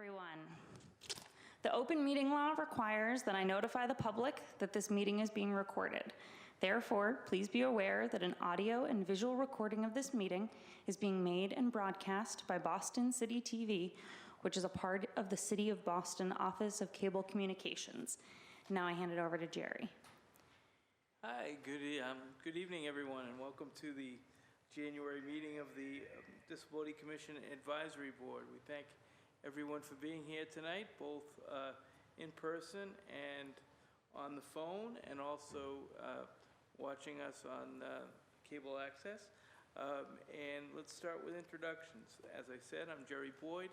everyone. The open meeting law requires that I notify the public that this meeting is being recorded. Therefore, please be aware that an audio and visual recording of this meeting is being made and broadcast by Boston City TV, which is a part of the City of Boston Office of Cable Communications. Now I hand it over to Jerry. Hi, good evening, everyone, and welcome to the January meeting of the Disability Commission Advisory Board. We thank everyone for being here tonight, both in person and on the phone, and also watching us on cable access. And let's start with introductions. As I said, I'm Jerry Boyd.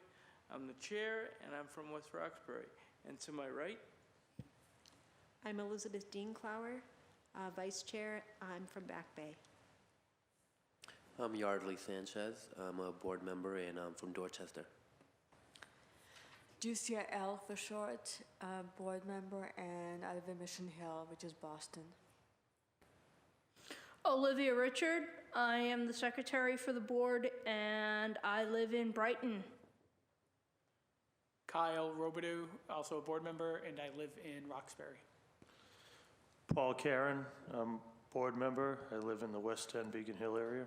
I'm the chair, and I'm from West Roxbury. And to my right, I'm Elizabeth Dean-Clower, Vice Chair. I'm from Back Bay. I'm Yardley Sanchez. I'm a board member and I'm from Dorchester. Jucia L. for short, board member, and I live in Mission Hill, which is Boston. Olivia Richard. I am the secretary for the board, and I live in Brighton. Kyle Robidoux, also a board member, and I live in Roxbury. Paul Karen, I'm board member. I live in the West End, Beacon Hill area.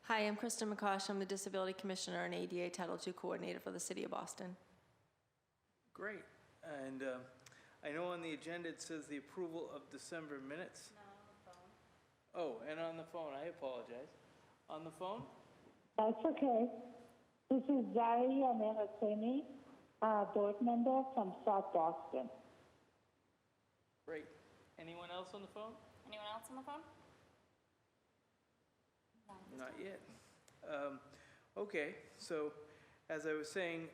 Hi, I'm Kristen McCosh. I'm the Disability Commissioner and ADA Title II Coordinator for the City of Boston. great. And I know on the agenda it says the approval of December minutes. No, on the phone. Oh, and on the phone, I apologize. On the phone? That's okay. This is Zari Amerasemi, board member from South Boston. Great. Anyone else on the phone? Anyone else on the phone? Not yet. Okay, so as I was saying,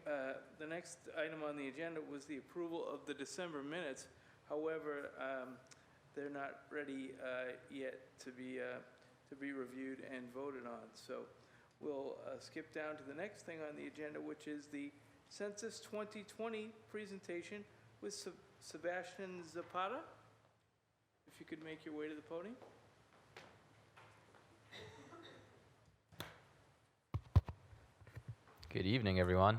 the next item on the agenda was the approval of the December minutes. However, they're not ready yet to be reviewed and voted on. So we'll skip down to the next thing on the agenda, which is the Census 2020 presentation with Sebastian Zapata. If you could make your way to the podium. Good evening, everyone.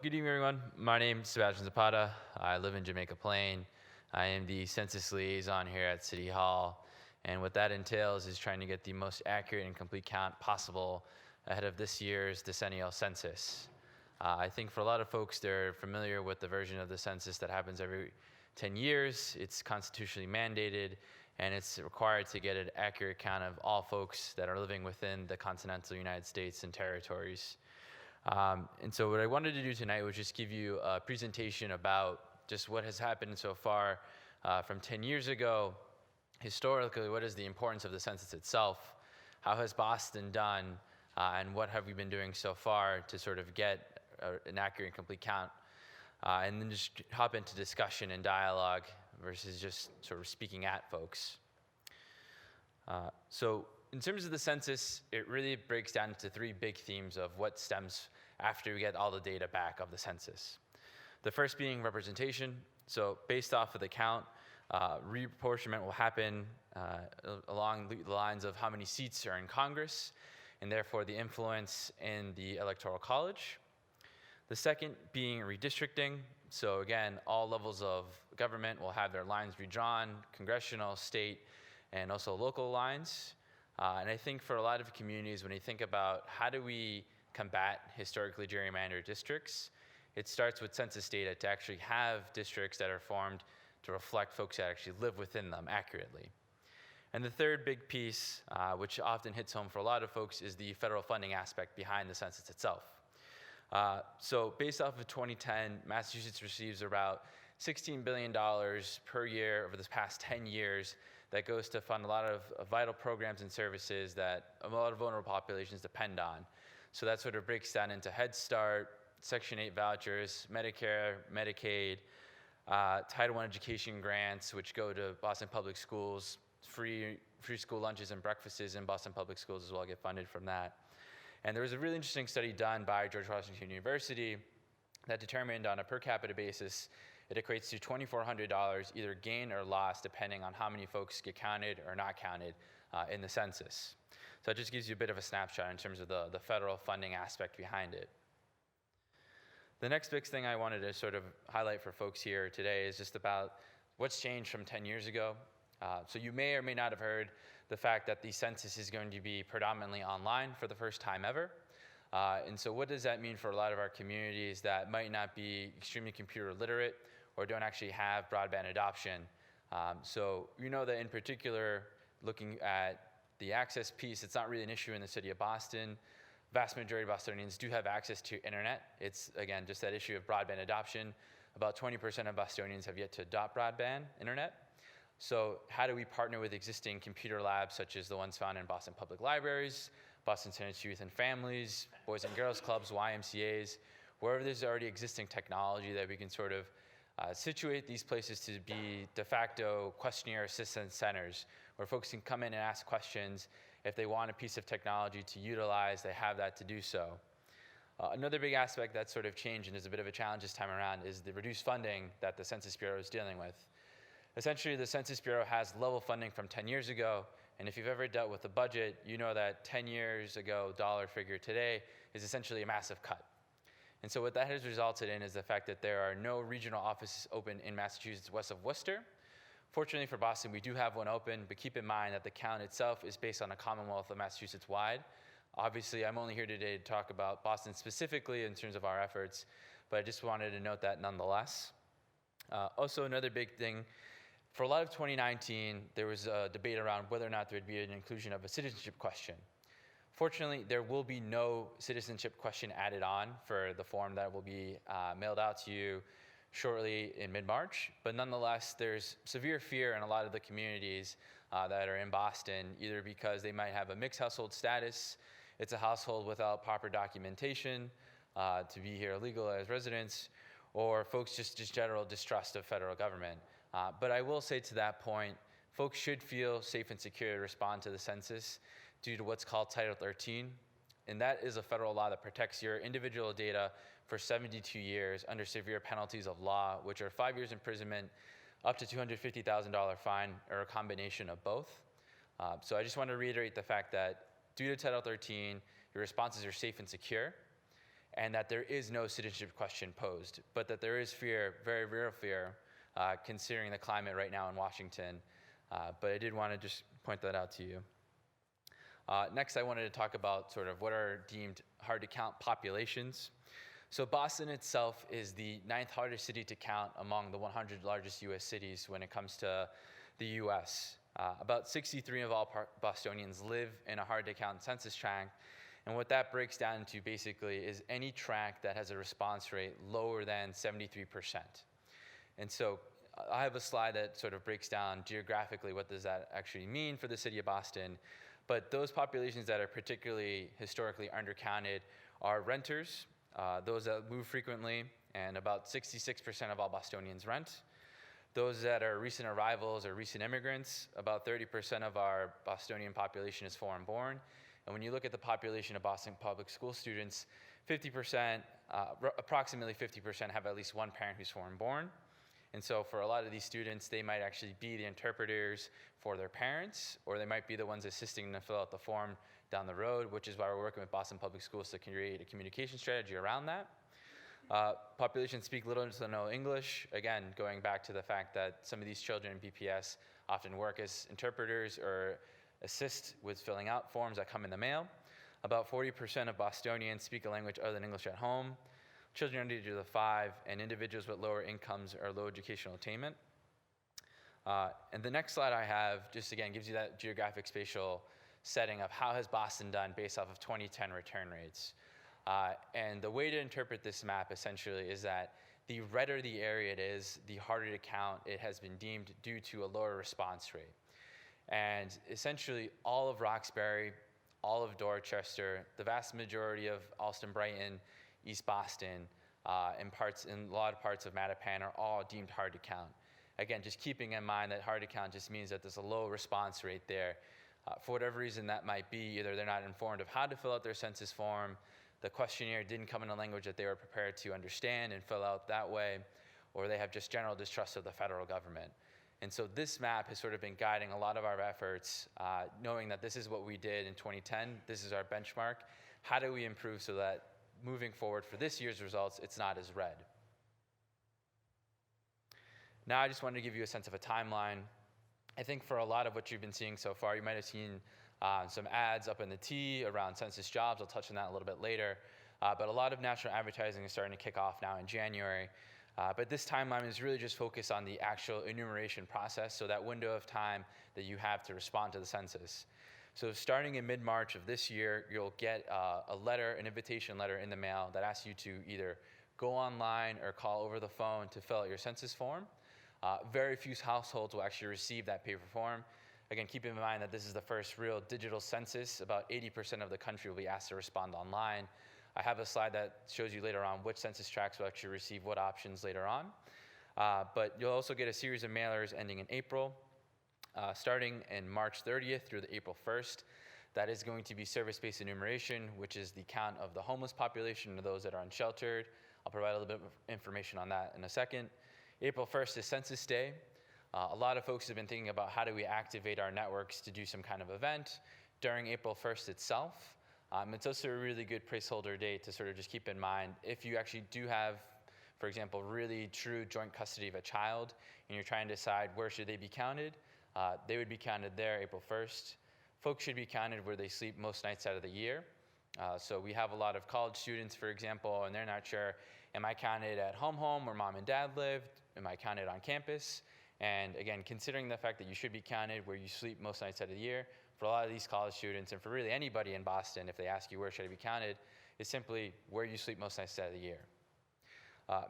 Good evening, everyone. My name is Sebastian Zapata. I live in Jamaica Plain. I am the census liaison here at City Hall. And what that entails is trying to get the most accurate and complete count possible ahead of this year's decennial census. I think for a lot of folks, they're familiar with the version of the census that happens every 10 years. It's constitutionally mandated, and it's required to get an accurate count of all folks that are living within the continental United States and territories. And so what I wanted to do tonight was just give you a presentation about just what has happened so far from 10 years ago. Historically, what is the importance of the census itself? How has Boston done? And what have we been doing so far to sort of get an accurate and complete count? And then just hop into discussion and dialogue versus just sort of speaking at folks. So in terms of the census, it really breaks down into three big themes of what stems after we get all the data back of the census. The first being representation. So based off of the count, reapportionment will happen along the lines of how many seats are in Congress, and therefore the influence in the Electoral College. The second being redistricting. So again, all levels of government will have their lines redrawn, congressional, state, and also local lines. And I think for a lot of communities, when you think about how do we combat historically gerrymandered districts, it starts with census data to actually have districts that are formed to reflect folks that actually live within them accurately. And the third big piece, which often hits home for a lot of folks, is the federal funding aspect behind the census itself. So based off of 2010, Massachusetts receives about $16 billion per year over the past 10 years that goes to fund a lot of vital programs and services that a lot of vulnerable populations depend on. So that sort of breaks down into Head Start, Section 8 vouchers, Medicare, Medicaid, Title I education grants, which go to Boston Public Schools, free school lunches and breakfasts in Boston Public Schools as well get funded from that. And there was a really interesting study done by George Washington University that determined on a per capita basis, it equates to $2,400 either gain or loss depending on how many folks get counted or not counted in the census. So it just gives you a bit of a snapshot in terms of the federal funding aspect behind it. The next big thing I wanted to sort of highlight for folks here today is just about what's changed from 10 years ago. So you may or may not have heard the fact that the census is going to be predominantly online for the first time ever. And so what does that mean for a lot of our communities that might not be extremely computer literate or don't actually have broadband adoption? So you know that in particular, looking at the access piece, it's not really an issue in the city of Boston. Vast majority of Bostonians do have access to internet. It's, again, just that issue of broadband adoption. About 20% of Bostonians have yet to adopt broadband internet. So how do we partner with existing computer labs, such as the ones found in Boston Public Libraries, Boston Center Youth and Families, Boys and Girls Clubs, YMCAs, wherever there's already existing technology that we can sort of situate these places to be de facto questionnaire assistance centers, where folks can come in and ask questions. If they want a piece of technology to utilize, they have that to do so. Another big aspect that's sort of changed and is a bit of a challenge this time around is the reduced funding that the Census Bureau is dealing with. Essentially, the Census Bureau has level funding from 10 years ago, and if you've ever dealt with a budget, you know that 10 years ago dollar figure today is essentially a massive cut. And so what that has resulted in is the fact that there are no regional offices open in Massachusetts west of Worcester. Fortunately for Boston, we do have one open, but keep in mind that the count itself is based on a Commonwealth of Massachusetts wide. Obviously, I'm only here today to talk about Boston specifically in terms of our efforts, but I just wanted to note that nonetheless. Also, another big thing, for a lot of 2019, there was a debate around whether or not there would be an inclusion of a citizenship question. Fortunately, there will be no citizenship question added on for the form that will be mailed out to you shortly in mid-March, but nonetheless, there's severe fear in a lot of the communities that are in Boston, either because they might have a mixed household status, it's a household without proper documentation to be here legal as residents, or folks just general distrust of federal government. But I will say to that point, folks should feel safe and secure to respond to the census due to what's called Title 13. And that is a federal law that protects your individual data for 72 years under severe penalties of law, which are 5 years imprisonment, up to $250,000 fine, or a combination of both. So I just want to reiterate the fact that due to Title 13, your responses are safe and secure, and that there is no citizenship question posed, but that there is fear, very real fear, considering the climate right now in Washington. But I did want to just point that out to you. Next, I wanted to talk about sort of what are deemed hard to count populations. So Boston itself is the 9th hardest city to count among the 100 largest US cities when it comes to the US. About 63 of all Bostonians live in a hard to count census tract. And what that breaks down to basically is any tract that has a response rate lower than 73%. And so I have a slide that sort of breaks down geographically what does that actually mean for the city of Boston. But those populations that are particularly historically undercounted are renters, those that move frequently, and about 66% of all Bostonians rent. Those that are recent arrivals or recent immigrants, about 30% of our Bostonian population is foreign born. And when you look at the population of Boston public school students, 50%, approximately 50% have at least one parent who's foreign born. And so for a lot of these students, they might actually be the interpreters for their parents, or they might be the ones assisting them to fill out the form down the road, which is why we're working with Boston Public Schools to create a communication strategy around that. Populations speak little to no English, again, going back to the fact that some of these children in BPS often work as interpreters or assist with filling out forms that come in the mail. About 40% of Bostonians speak a language other than English at home. Children under the age of 5, and individuals with lower incomes or low educational attainment. And the next slide I have just again gives you that geographic spatial setting of how has Boston done based off of 2010 return rates. And the way to interpret this map essentially is that the redder the area it is, the harder to count it has been deemed due to a lower response rate. And essentially all of Roxbury, all of Dorchester, the vast majority of Allston, Brighton, East Boston, and a lot of parts of Mattapan are all deemed hard to count. Again, just keeping in mind that hard to count just means that there's a low response rate there. For whatever reason that might be, either they're not informed of how to fill out their census form, the questionnaire didn't come in a language that they were prepared to understand and fill out that way, or they have just general distrust of the federal government. And so this map has sort of been guiding a lot of our efforts, knowing that this is what we did in 2010, this is our benchmark. How do we improve so that moving forward for this year's results, it's not as red? Now I just wanted to give you a sense of a timeline. I think for a lot of what you've been seeing so far, you might have seen some ads up in the T around census jobs. I'll touch on that a little bit later. But a lot of national advertising is starting to kick off now in January. But this timeline is really just focused on the actual enumeration process, so that window of time that you have to respond to the census. So starting in mid-March of this year, you'll get a letter, an invitation letter in the mail that asks you to either go online or call over the phone to fill out your census form. Very few households will actually receive that paper form. Again, keep in mind that this is the first real digital census. About 80% of the country will be asked to respond online. I have a slide that shows you later on which census tracts will actually receive what options later on. But you'll also get a series of mailers ending in April, starting in March 30th through the April 1st. That is going to be service-based enumeration, which is the count of the homeless population of those that are unsheltered. I'll provide a little bit of information on that in a second. April 1st is Census Day. A lot of folks have been thinking about how do we activate our networks to do some kind of event during April 1st itself. It's also a really good placeholder date to sort of just keep in mind if you actually do have, for example, really true joint custody of a child and you're trying to decide where should they be counted, they would be counted there April 1st. Folks should be counted where they sleep most nights out of the year. So we have a lot of college students, for example, and they're not sure, am I counted at home where mom and dad lived? Am I counted on campus? And again, considering the fact that you should be counted where you sleep most nights out of the year, for a lot of these college students, and for really anybody in Boston, if they ask you where should I be counted, it's simply where you sleep most nights out of the year.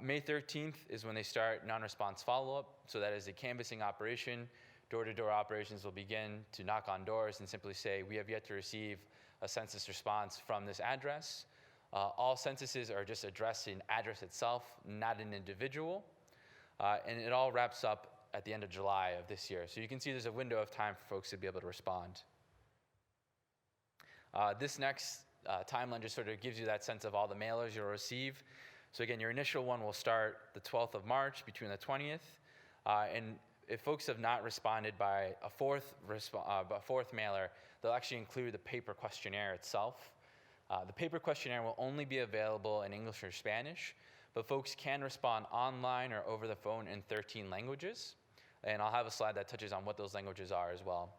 May 13th is when they start non-response follow-up. So that is a canvassing operation. Door-to-door operations will begin to knock on doors and simply say, we have yet to receive a census response from this address. All censuses are just addressing an address itself, not an individual. And it all wraps up at the end of July of this year. So you can see there's a window of time for folks to be able to respond. This next timeline just sort of gives you that sense of all the mailers you'll receive. So again, your initial one will start the 12th of March between the 20th. And if folks have not responded by a fourth mailer, they'll actually include the paper questionnaire itself. The paper questionnaire will only be available in English or Spanish, but folks can respond online or over the phone in 13 languages. And I'll have a slide that touches on what those languages are as well.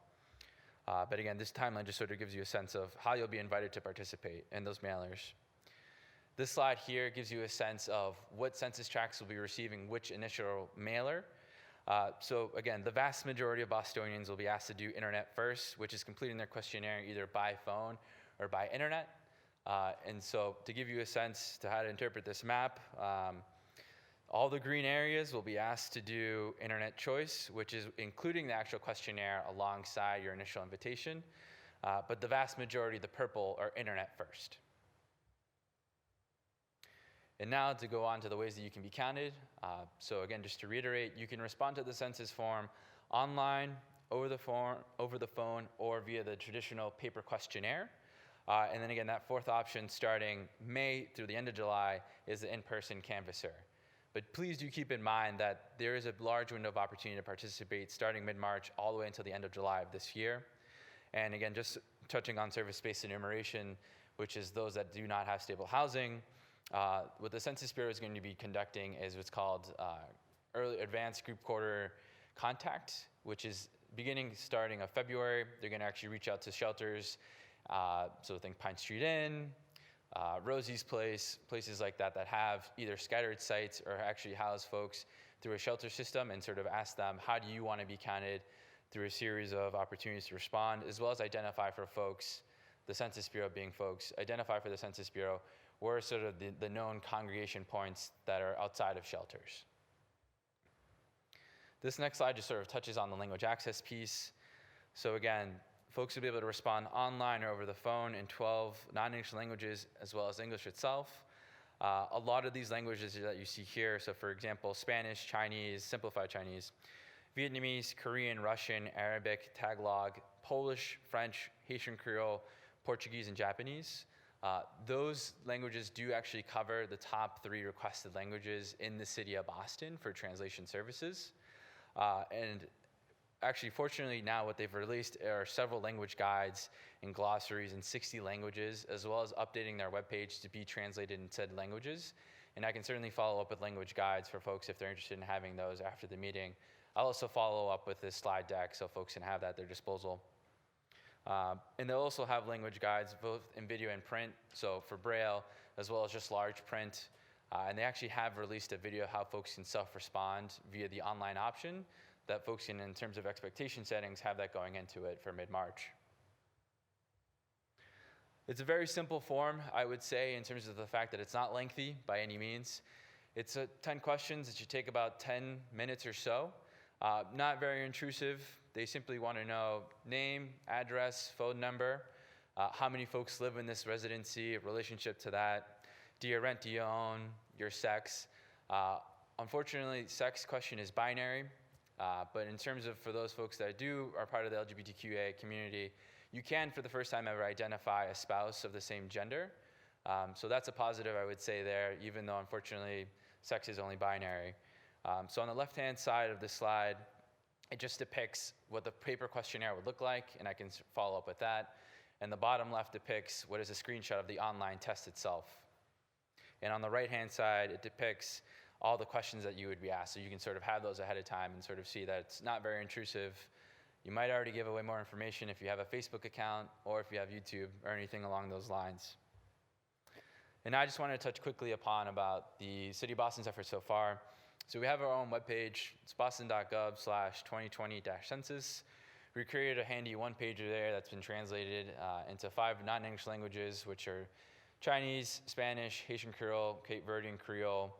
But again, this timeline just sort of gives you a sense of how you'll be invited to participate in those mailers. This slide here gives you a sense of what census tracts will be receiving which initial mailer. So again, the vast majority of Bostonians will be asked to do internet first, which is completing their questionnaire either by phone or by internet. And so to give you a sense to how to interpret this map, all the green areas will be asked to do internet choice, which is including the actual questionnaire alongside your initial invitation. But the vast majority, the purple, are internet first. And now to go on to the ways that you can be counted. So again, just to reiterate, you can respond to the census form online, over the phone, or via the traditional paper questionnaire. And then again, that fourth option starting May through the end of July is the in-person canvasser. But please do keep in mind that there is a large window of opportunity to participate starting mid-March all the way until the end of July of this year. And again, just touching on service-based enumeration, which is those that do not have stable housing, what the Census Bureau is going to be conducting is what's called early advanced group quarter contact, which is starting of February. They're going to actually reach out to shelters, so think Pine Street Inn, Rosie's Place, places like that that have either scattered sites or actually house folks through a shelter system and sort of ask them, how do you want to be counted, through a series of opportunities to respond, as well as identify for folks, the Census Bureau being folks, identify for the Census Bureau where are sort of the known congregation points that are outside of shelters. This next slide just sort of touches on the language access piece. So again, folks will be able to respond online or over the phone in 12 non-English languages, as well as English itself. A lot of these languages that you see here, so for example, Spanish, Chinese, simplified Chinese, Vietnamese, Korean, Russian, Arabic, Tagalog, Polish, French, Haitian Creole, Portuguese, and Japanese. Those languages do actually cover the top 3 requested languages in the city of Boston for translation services. And actually, fortunately, now what they've released are several language guides and glossaries in 60 languages, as well as updating their webpage to be translated in said languages. And I can certainly follow up with language guides for folks if they're interested in having those after the meeting. I'll also follow up with this slide deck so folks can have that at their disposal. And they'll also have language guides both in video and print, so for Braille, as well as just large print. And they actually have released a video of how folks can self-respond via the online option that folks can, in terms of expectation settings, have that going into it for mid-March. It's a very simple form, I would say, in terms of the fact that it's not lengthy by any means. It's 10 questions. It should take about 10 minutes or so. Not very intrusive. They simply want to know name, address, phone number, how many folks live in this residency, a relationship to that. Do you rent, do you own, your sex. Unfortunately, sex question is binary, but in terms of for those folks that are part of the LGBTQA community, you can, for the first time ever, identify a spouse of the same gender. So that's a positive, I would say there, even though unfortunately sex is only binary. So on the left-hand side of the slide, it just depicts what the paper questionnaire would look like, and I can follow up with that. And the bottom left depicts what is a screenshot of the online test itself. And on the right-hand side, it depicts all the questions that you would be asked. So you can sort of have those ahead of time and sort of see that it's not very intrusive. You might already give away more information if you have a Facebook account or if you have YouTube or anything along those lines. And now I just wanted to touch quickly upon about the City of Boston's efforts so far. So we have our own webpage. It's boston.gov/2020-census. We created a handy one-pager there that's been translated into 5 non-English languages, which are Chinese, Spanish, Haitian Creole, Cape Verdean Creole,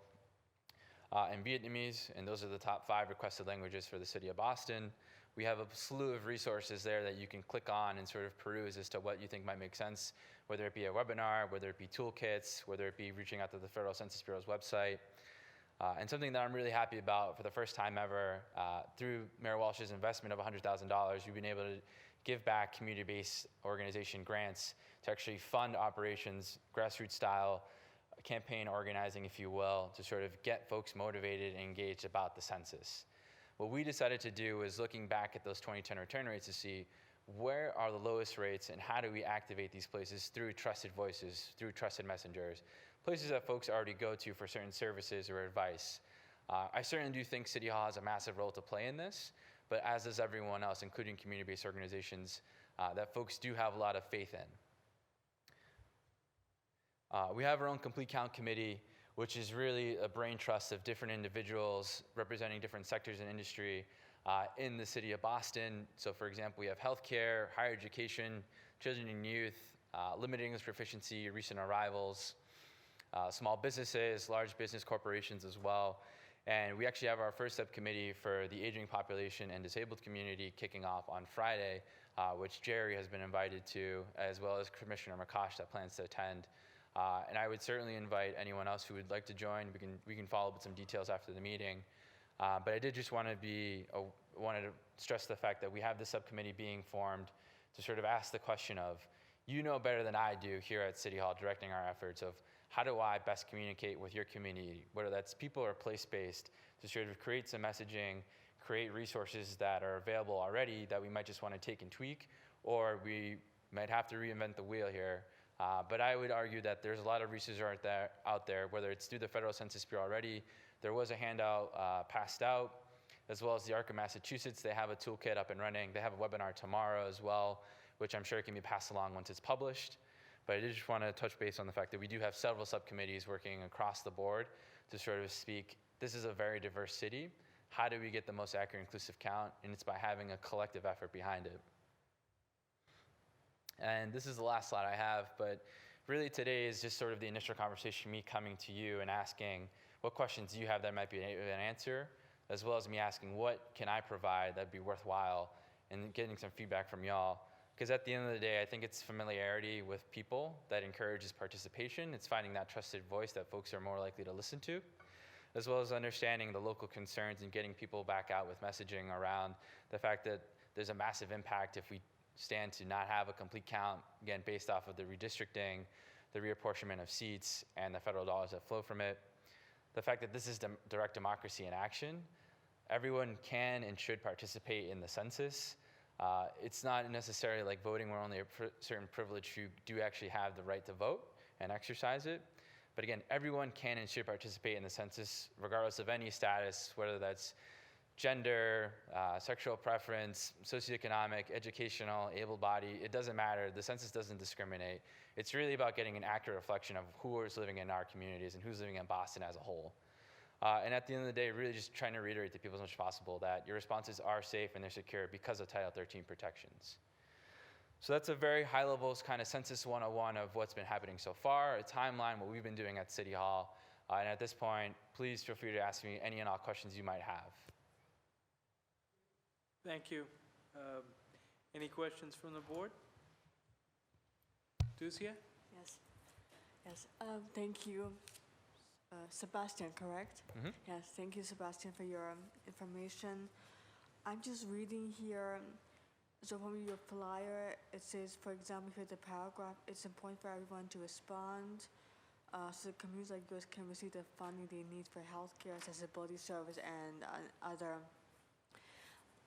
and Vietnamese. And those are the top 5 requested languages for the City of Boston. We have a slew of resources there that you can click on and sort of peruse as to what you think might make sense, whether it be a webinar, whether it be toolkits, whether it be reaching out to the Federal Census Bureau's website. And something that I'm really happy about for the first time ever, through Mayor Walsh's investment of $100,000, we've been able to give back community-based organization grants to actually fund operations, grassroots style, campaign organizing, if you will, to sort of get folks motivated and engaged about the census. What we decided to do is looking back at those 2010 return rates to see where are the lowest rates and how do we activate these places through trusted voices, through trusted messengers, places that folks already go to for certain services or advice. I certainly do think City Hall has a massive role to play in this, but as does everyone else, including community-based organizations that folks do have a lot of faith in. We have our own Complete Count Committee, which is really a brain trust of different individuals representing different sectors and industry in the city of Boston. So for example, we have healthcare, higher education, children and youth, limited English proficiency, recent arrivals, small businesses, large business corporations as well. And we actually have our first subcommittee for the aging population and disabled community kicking off on Friday, which Jerry has been invited to, as well as Commissioner McCosh that plans to attend. And I would certainly invite anyone else who would like to join. We can follow up with some details after the meeting. But I did just wanted to stress the fact that we have this subcommittee being formed to sort of ask the question of, you know better than I do here at City Hall, directing our efforts of how do I best communicate with your community, whether that's people or place-based, to sort of create some messaging, create resources that are available already that we might just want to take and tweak, or we might have to reinvent the wheel here. But I would argue that there's a lot of resources out there, whether it's through the Federal Census Bureau already. There was a handout passed out, as well as the ARC of Massachusetts. They have a toolkit up and running. They have a webinar tomorrow as well, which I'm sure can be passed along once it's published. But I did just want to touch base on the fact that we do have several subcommittees working across the board to sort of speak, this is a very diverse city. How do we get the most accurate inclusive count? And it's by having a collective effort behind it. And this is the last slide I have, but really today is just sort of the initial conversation, me coming to you and asking what questions you have that might be an answer, as well as me asking what can I provide that'd be worthwhile, and getting some feedback from y'all. Because at the end of the day, I think it's familiarity with people that encourages participation. It's finding that trusted voice that folks are more likely to listen to, as well as understanding the local concerns and getting people back out with messaging around the fact that there's a massive impact if we stand to not have a complete count, again, based off of the redistricting, the reapportionment of seats, and the federal dollars that flow from it. The fact that this is direct democracy in action, everyone can and should participate in the census. It's not necessarily like voting where only a certain privilege who do actually have the right to vote and exercise it. But again, everyone can and should participate in the census, regardless of any status, whether that's gender, sexual preference, socioeconomic, educational, able-bodied, it doesn't matter. The census doesn't discriminate. It's really about getting an accurate reflection of who is living in our communities and who's living in Boston as a whole. And at the end of the day, really just trying to reiterate to people as much as possible that your responses are safe and they're secure because of Title 13 protections. So that's a very high-level kind of Census 101 of what's been happening so far, a timeline, what we've been doing at City Hall. And at this point, please feel free to ask me any and all questions you might have. Thank you. Any questions from the board? Ducia? Yes. Yes. Thank you. Sebastian, correct? Mhm. Yes, thank you, Sebastian, for your information. I'm just reading here. So from your flyer, it says, for example, here the paragraph, it's important for everyone to respond so communities like yours can receive the funding they need for healthcare, accessibility service, and other.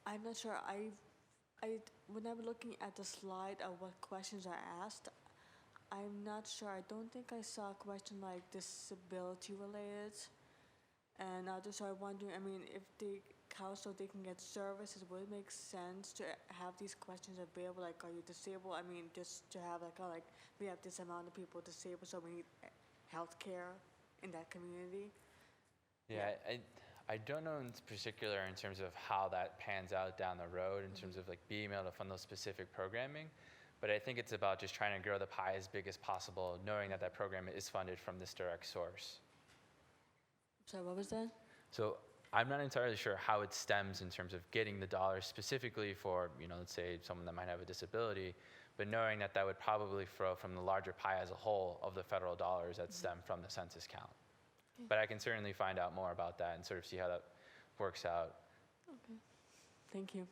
I'm not sure. When I'm looking at the slide of what questions are asked, I'm not sure. I don't think I saw a question like disability related. And others are wondering, I mean, if the council, they can get services, would it make sense to have these questions available? Like, are you disabled? I mean, just to have like we have this amount of people disabled, so we need health care in that community. Yeah, I don't know in particular in terms of how that pans out down the road in terms of like being able to fund those specific programming. But I think it's about just trying to grow the pie as big as possible, knowing that that program is funded from this direct source. Sorry, what was that? So I'm not entirely sure how it stems in terms of getting the dollars specifically for, let's say someone that might have a disability, but knowing that that would probably flow from the larger pie as a whole of the federal dollars that stem from the census count. Okay. But I can certainly find out more about that and sort of see how that works out. Okay. Thank you.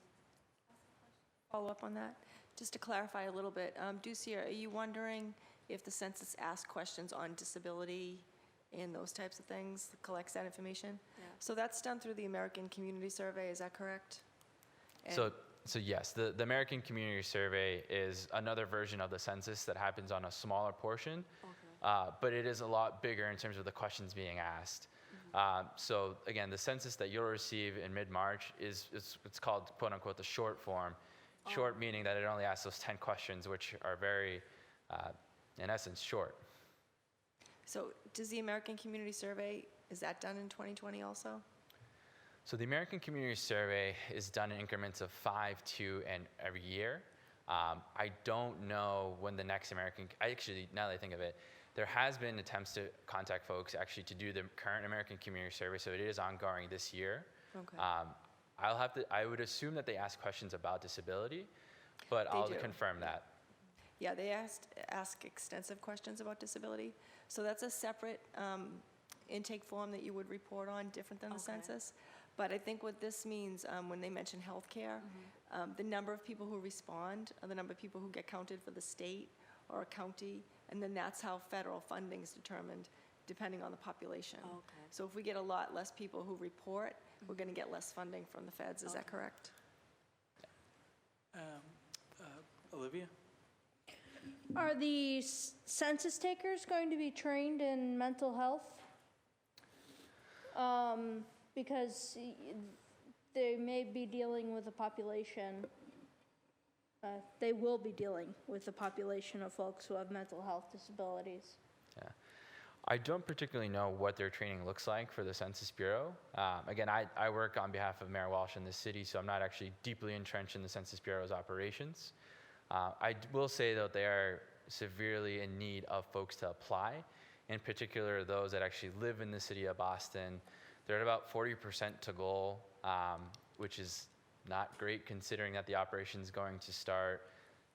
Follow up on that? Just to clarify a little bit, Ducia, are you wondering if the census asks questions on disability and those types of things, collects that information? Yeah. So that's done through the American Community Survey, is that correct? And So yes, the American Community Survey is another version of the census that happens on a smaller portion, but it is a lot bigger in terms of the questions being asked. So again, the census that you'll receive in mid-March it's called quote unquote the short form. Short meaning that it only asks those 10 questions, which are very, in essence, short. So does the American Community Survey, is that done in 2020 also? So the American Community Survey is done in increments of 5, 2, and every year. I don't know when the next actually, now that I think of it, there has been attempts to contact folks actually to do the current American Community Survey, so it is ongoing this year. Okay. I would assume that they ask questions about disability, but I'll confirm that. Yeah, they ask extensive questions about disability. So that's a separate intake form that you would report on, different than the census. But I think what this means, when they mention healthcare, the number of people who respond, or the number of people who get counted for the state or a county, and then that's how federal funding is determined, depending on the population. Okay. So if we get a lot less people who report, we're going to get less funding from the feds. Is that correct? Olivia? Are the census takers going to be trained in mental health? Because they may be dealing with a population, they will be dealing with a population of folks who have mental health disabilities. Yeah. I don't particularly know what their training looks like for the Census Bureau. Again, I work on behalf of Mayor Walsh in the city, so I'm not actually deeply entrenched in the Census Bureau's operations. I will say, though, they are severely in need of folks to apply, in particular those that actually live in the city of Boston. They're at about 40% to goal, which is not great considering that the operation is going to start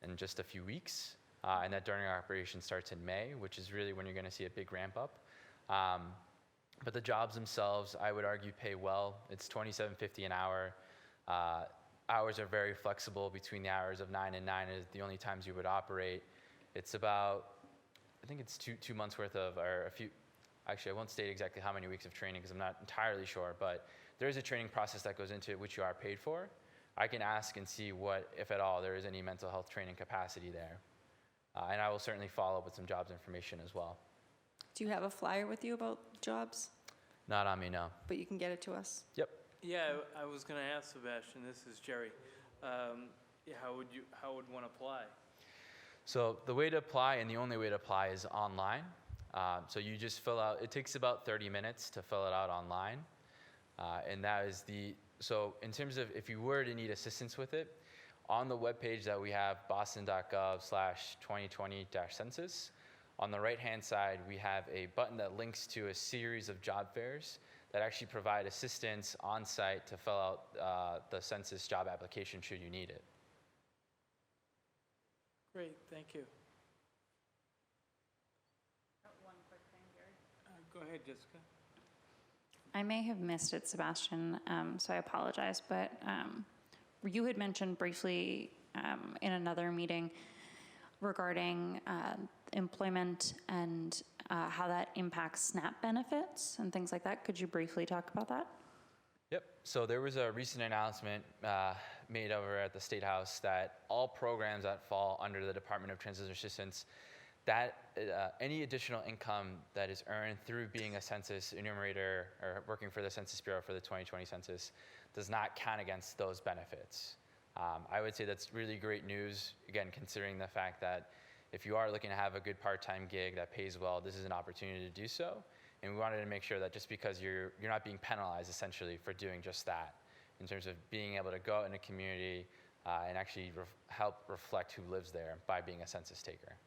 in just a few weeks. And that during our operation starts in May, which is really when you're going to see a big ramp up. But the jobs themselves, I would argue, pay well. It's $27.50 an hour. hours are very flexible between the hours of 9 and 9 is the only times you would operate. It's about, I think it's two months worth of, or a few, actually I won't state exactly how many weeks of training because I'm not entirely sure, but there is a training process that goes into it which you are paid for. I can ask and see what, if at all, there is any mental health training capacity there. And I will certainly follow up with some jobs information as well. Do you have a flyer with you about jobs? Not on me, no. But you can get it to us. Yep. Yeah, I was going to ask Sebastian, this is Jerry, how would one apply? So the way to apply, and the only way to apply, is online. So you just fill out, it takes about 30 minutes to fill it out online. And that is so in terms of if you were to need assistance with it, on the webpage that we have, boston.gov/2020-census, on the right-hand side, we have a button that links to a series of job fairs that actually provide assistance on site to fill out the census job application should you need it. Great, thank you. One quick thing, Gary. Go ahead, Jessica. I may have missed it, Sebastian, so I apologize, but you had mentioned briefly in another meeting regarding employment and how that impacts SNAP benefits and things like that. Could you briefly talk about that? Yep. So there was a recent announcement made over at the State House that all programs that fall under the Department of Transition Assistance, that any additional income that is earned through being a census enumerator or working for the Census Bureau for the 2020 census does not count against those benefits. I would say that's really great news, again, considering the fact that if you are looking to have a good part-time gig that pays well, this is an opportunity to do so. And we wanted to make sure that just because you're not being penalized essentially for doing just that, in terms of being able to go out in a community and actually help reflect who lives there by being a census taker.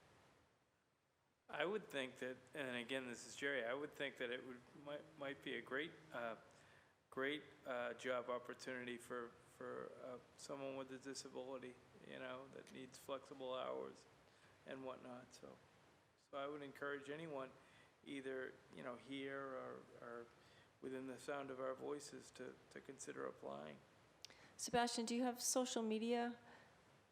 I would think that, and again, this is Jerry, I would think that it might be a great job opportunity for someone with a disability, that needs flexible hours and whatnot. So I would encourage anyone, either here or within the sound of our voices, to consider applying. Sebastian, do you have social media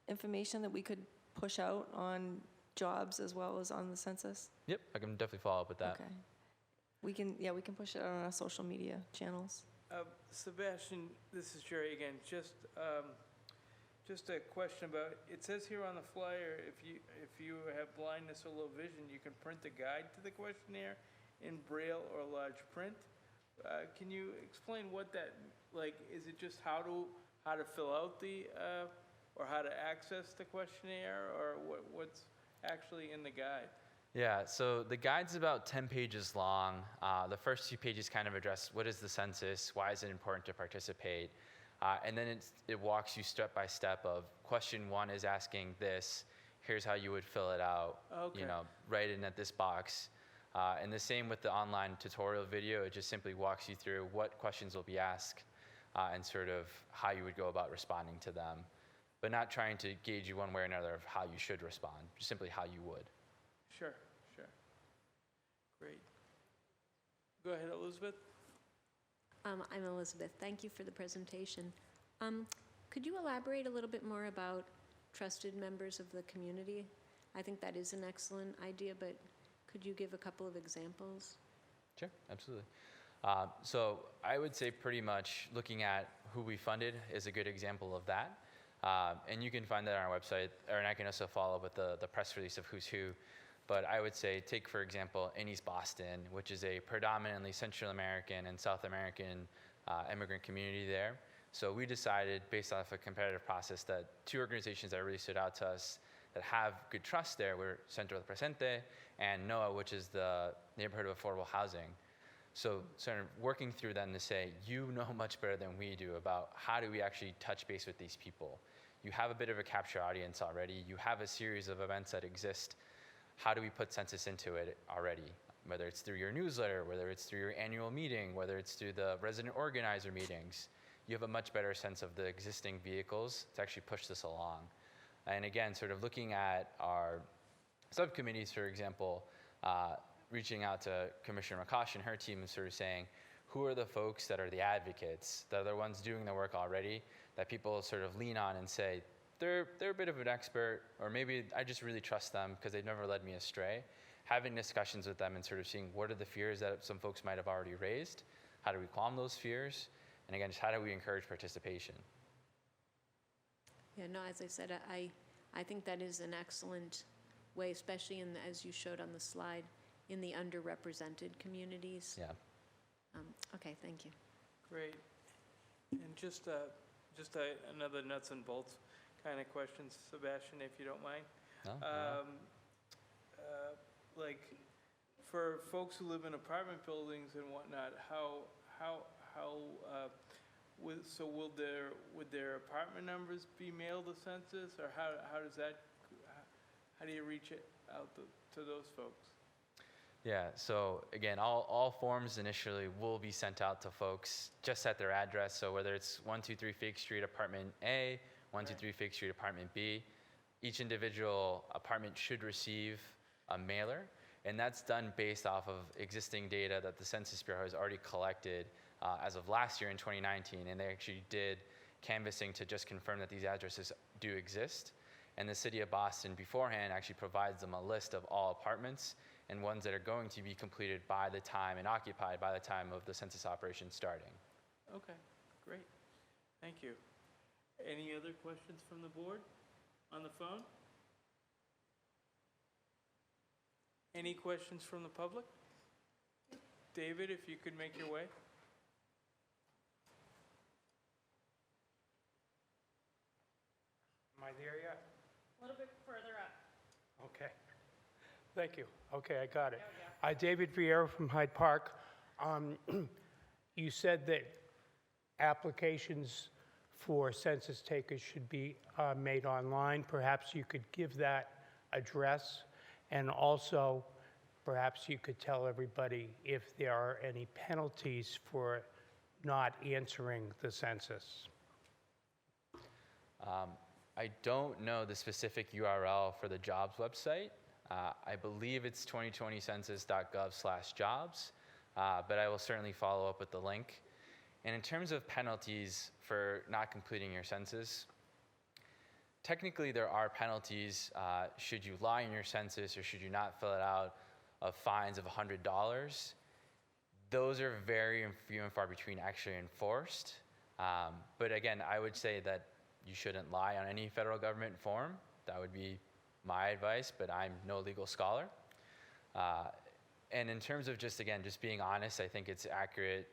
information that we could push out on jobs as well as on the census? Yep, I can definitely follow up with that. Okay. We can push it out on our social media channels. Sebastian, this is Jerry again. Just a question about, it says here on the flyer, if you have blindness or low vision, you can print a guide to the questionnaire in Braille or large print. Can you explain what that, is it just how to fill out or how to access the questionnaire, or what's actually in the guide? Yeah, so the guide's about 10 pages long. The first 2 pages kind of address what is the census, why is it important to participate, and then it walks you step by step of question 1 is asking this, here's how you would fill it out, Okay. Write it in at this box. And the same with the online tutorial video, it just simply walks you through what questions will be asked and sort of how you would go about responding to them, but not trying to gauge you one way or another of how you should respond, just simply how you would. Sure. Great. Go ahead, Elizabeth. I'm Elizabeth. Thank you for the presentation. Could you elaborate a little bit more about trusted members of the community? I think that is an excellent idea, but could you give a couple of examples? Sure, absolutely. So I would say pretty much looking at who we funded is a good example of that. And you can find that on our website, and I can also follow up with the press release of who's who. But I would say, take for example, East Boston, which is a predominantly Central American and South American immigrant community there. So we decided, based off a competitive process, that 2 organizations that really stood out to us that have good trust there were Centro del Presente and NOAA, which is the Neighborhood of Affordable Housing. So sort of working through them to say, you know much better than we do about how do we actually touch base with these people. You have a bit of a capture audience already. You have a series of events that exist. How do we put census into it already? Whether it's through your newsletter, whether it's through your annual meeting, whether it's through the resident organizer meetings, you have a much better sense of the existing vehicles to actually push this along. And again, sort of looking at our subcommittees, for example, reaching out to Commissioner McCosh and her team and sort of saying, who are the folks that are the advocates, that are the ones doing the work already, that people sort of lean on and say, they're a bit of an expert, or maybe I just really trust them because they've never led me astray. Having discussions with them and sort of seeing what are the fears that some folks might have already raised, how do we calm those fears, and again, just how do we encourage participation? Yeah, no, as I said, I think that is an excellent way, especially in, as you showed on the slide, in the underrepresented communities. Yeah. Okay, thank you. Great. And just another nuts and bolts kind of question, Sebastian, if you don't mind. No? Like, for folks who live in apartment buildings and whatnot, would their apartment numbers be mailed to census, or how does that, how do you reach it out to those folks? Yeah, so again, all forms initially will be sent out to folks just at their address. So whether it's 123 Fake Street, Apartment A, 123 Fake Street, Apartment B, each individual apartment should receive a mailer, and that's done based off of existing data that the Census Bureau has already collected as of last year in 2019, and they actually did canvassing to just confirm that these addresses do exist. And the City of Boston beforehand actually provides them a list of all apartments and ones that are going to be completed by the time and occupied by the time of the census operation starting. Okay, great. Thank you. Any other questions from the board on the phone? Any questions from the public? David, if you could make your way. Am I there yet? A little bit further up. Okay. Thank you. Okay, I got it. David Vieira from Hyde Park. You said that applications for census takers should be made online. Perhaps you could give that address, and also perhaps you could tell everybody if there are any penalties for not answering the census. I don't know the specific URL for the jobs website. I believe it's 2020census.gov/jobs, but I will certainly follow up with the link. And in terms of penalties for not completing your census, technically there are penalties should you lie in your census or should you not fill it out, of fines of $100. Those are very few and far between actually enforced. But again, I would say that you shouldn't lie on any federal government form. That would be my advice, but I'm no legal scholar. And in terms of just being honest, I think it's accurate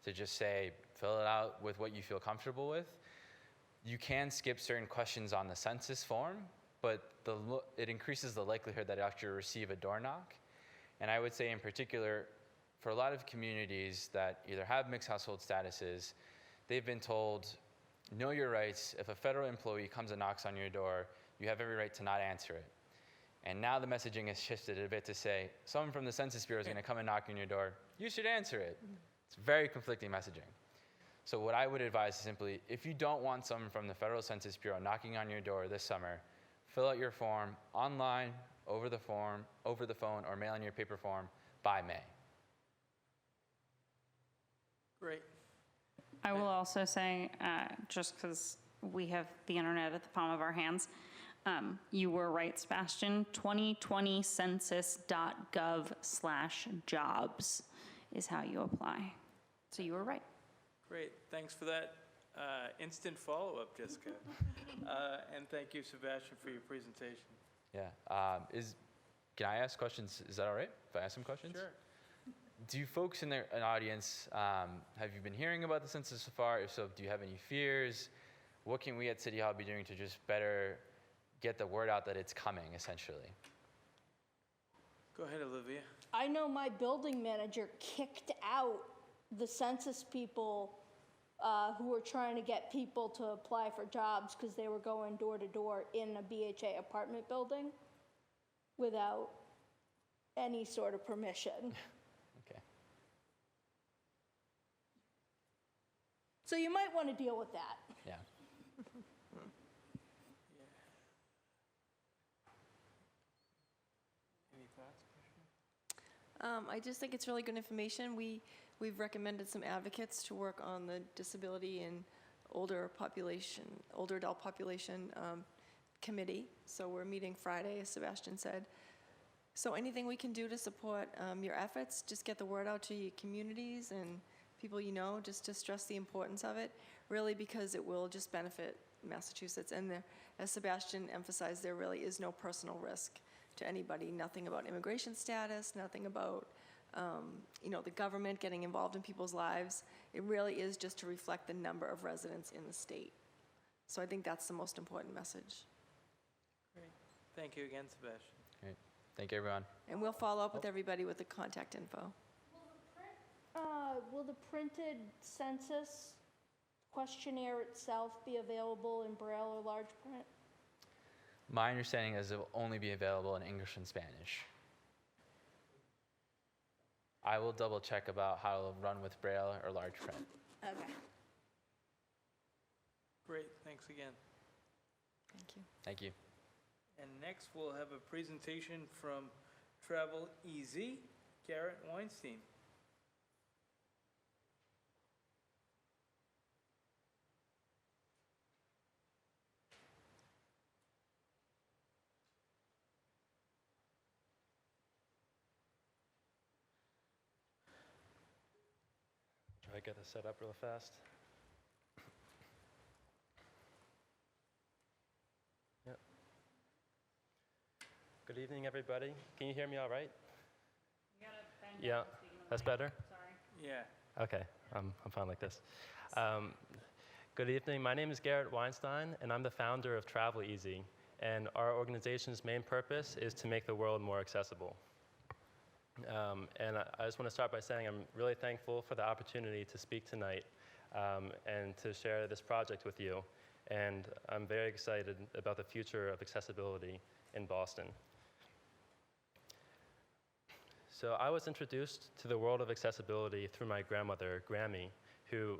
to just say, fill it out with what you feel comfortable with. You can skip certain questions on the census form, but it increases the likelihood that you actually receive a door knock. And I would say in particular, for a lot of communities that either have mixed household statuses, they've been told, know your rights. If a federal employee comes and knocks on your door, you have every right to not answer it. And now the messaging has shifted a bit to say, someone from the Census Bureau is going to come and knock on your door. You should answer it. It's very conflicting messaging. So what I would advise is simply, if you don't want someone from the Federal Census Bureau knocking on your door this summer, fill out your form online, over the phone, or mail in your paper form by May. Great. I will also say, just because we have the internet at the palm of our hands, you were right, Sebastian. 2020census.gov/jobs is how you apply. So you were right. Great. Thanks for that instant follow-up, Jessica. And thank you, Sebastian, for your presentation. Yeah. Can I ask questions? Is that all right if I ask some questions? Sure. Do you folks in the audience, have you been hearing about the census so far? If so, do you have any fears? What can we at City Hall be doing to just better get the word out that it's coming, essentially? Go ahead, Olivia. I know my building manager kicked out the census people who were trying to get people to apply for jobs because they were going door to door in a BHA apartment building without any sort of permission. Okay. So you might want to deal with that. Yeah. Any thoughts? I just think it's really good information. We've recommended some advocates to work on the disability and older adult population committee. So we're meeting Friday, as Sebastian said. So anything we can do to support your efforts, just get the word out to your communities and people you know, just to stress the importance of it, really, because it will just benefit Massachusetts. And there, as Sebastian emphasized, there really is no personal risk to anybody, nothing about immigration status, nothing about the government getting involved in people's lives. It really is just to reflect the number of residents in the state. So I think that's the most important message. Great. Thank you again, Sebastian. Great. Thank you, everyone. And we'll follow up with everybody with the contact info. Will the printed census questionnaire itself be available in Braille or large print? My understanding is it will only be available in English and Spanish. I will double check about how it'll run with Braille or large print. Okay. Great, thanks again. Thank you. Thank you. And next, we'll have a presentation from Travel Easy, Garrett Weinstein. Try to get this set up real fast. Yep. Good evening, everybody. Can you hear me all right? Yeah, that's better? Yeah. Okay, I'm fine like this. Good evening, my name is Garrett Weinstein, and I'm the founder of Travel Easy, and our organization's main purpose is to make the world more accessible. And I just want to start by saying I'm really thankful for the opportunity to speak tonight and to share this project with you, and I'm very excited about the future of accessibility in Boston. So I was introduced to the world of accessibility through my grandmother, Grammy, who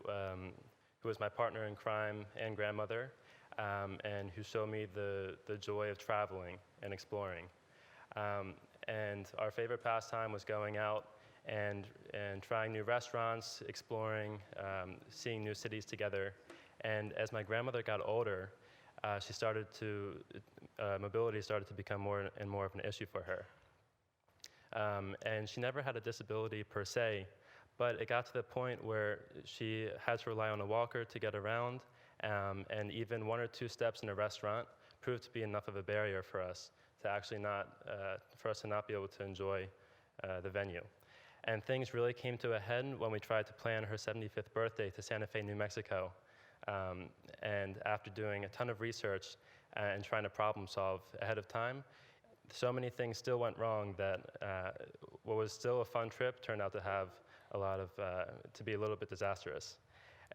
was my partner in crime and grandmother, and who showed me the joy of traveling and exploring. And our favorite pastime was going out and trying new restaurants, exploring, seeing new cities together. And as my grandmother got older, mobility started to become more and more of an issue for her. And she never had a disability per se, but it got to the point where she had to rely on a walker to get around, and even 1 or 2 steps in a restaurant proved to be enough of a barrier for us to actually for us to not be able to enjoy the venue. And things really came to a head when we tried to plan her 75th birthday to Santa Fe, New Mexico. And after doing a ton of research and trying to problem solve ahead of time, so many things still went wrong that what was still a fun trip turned out to be a little bit disastrous.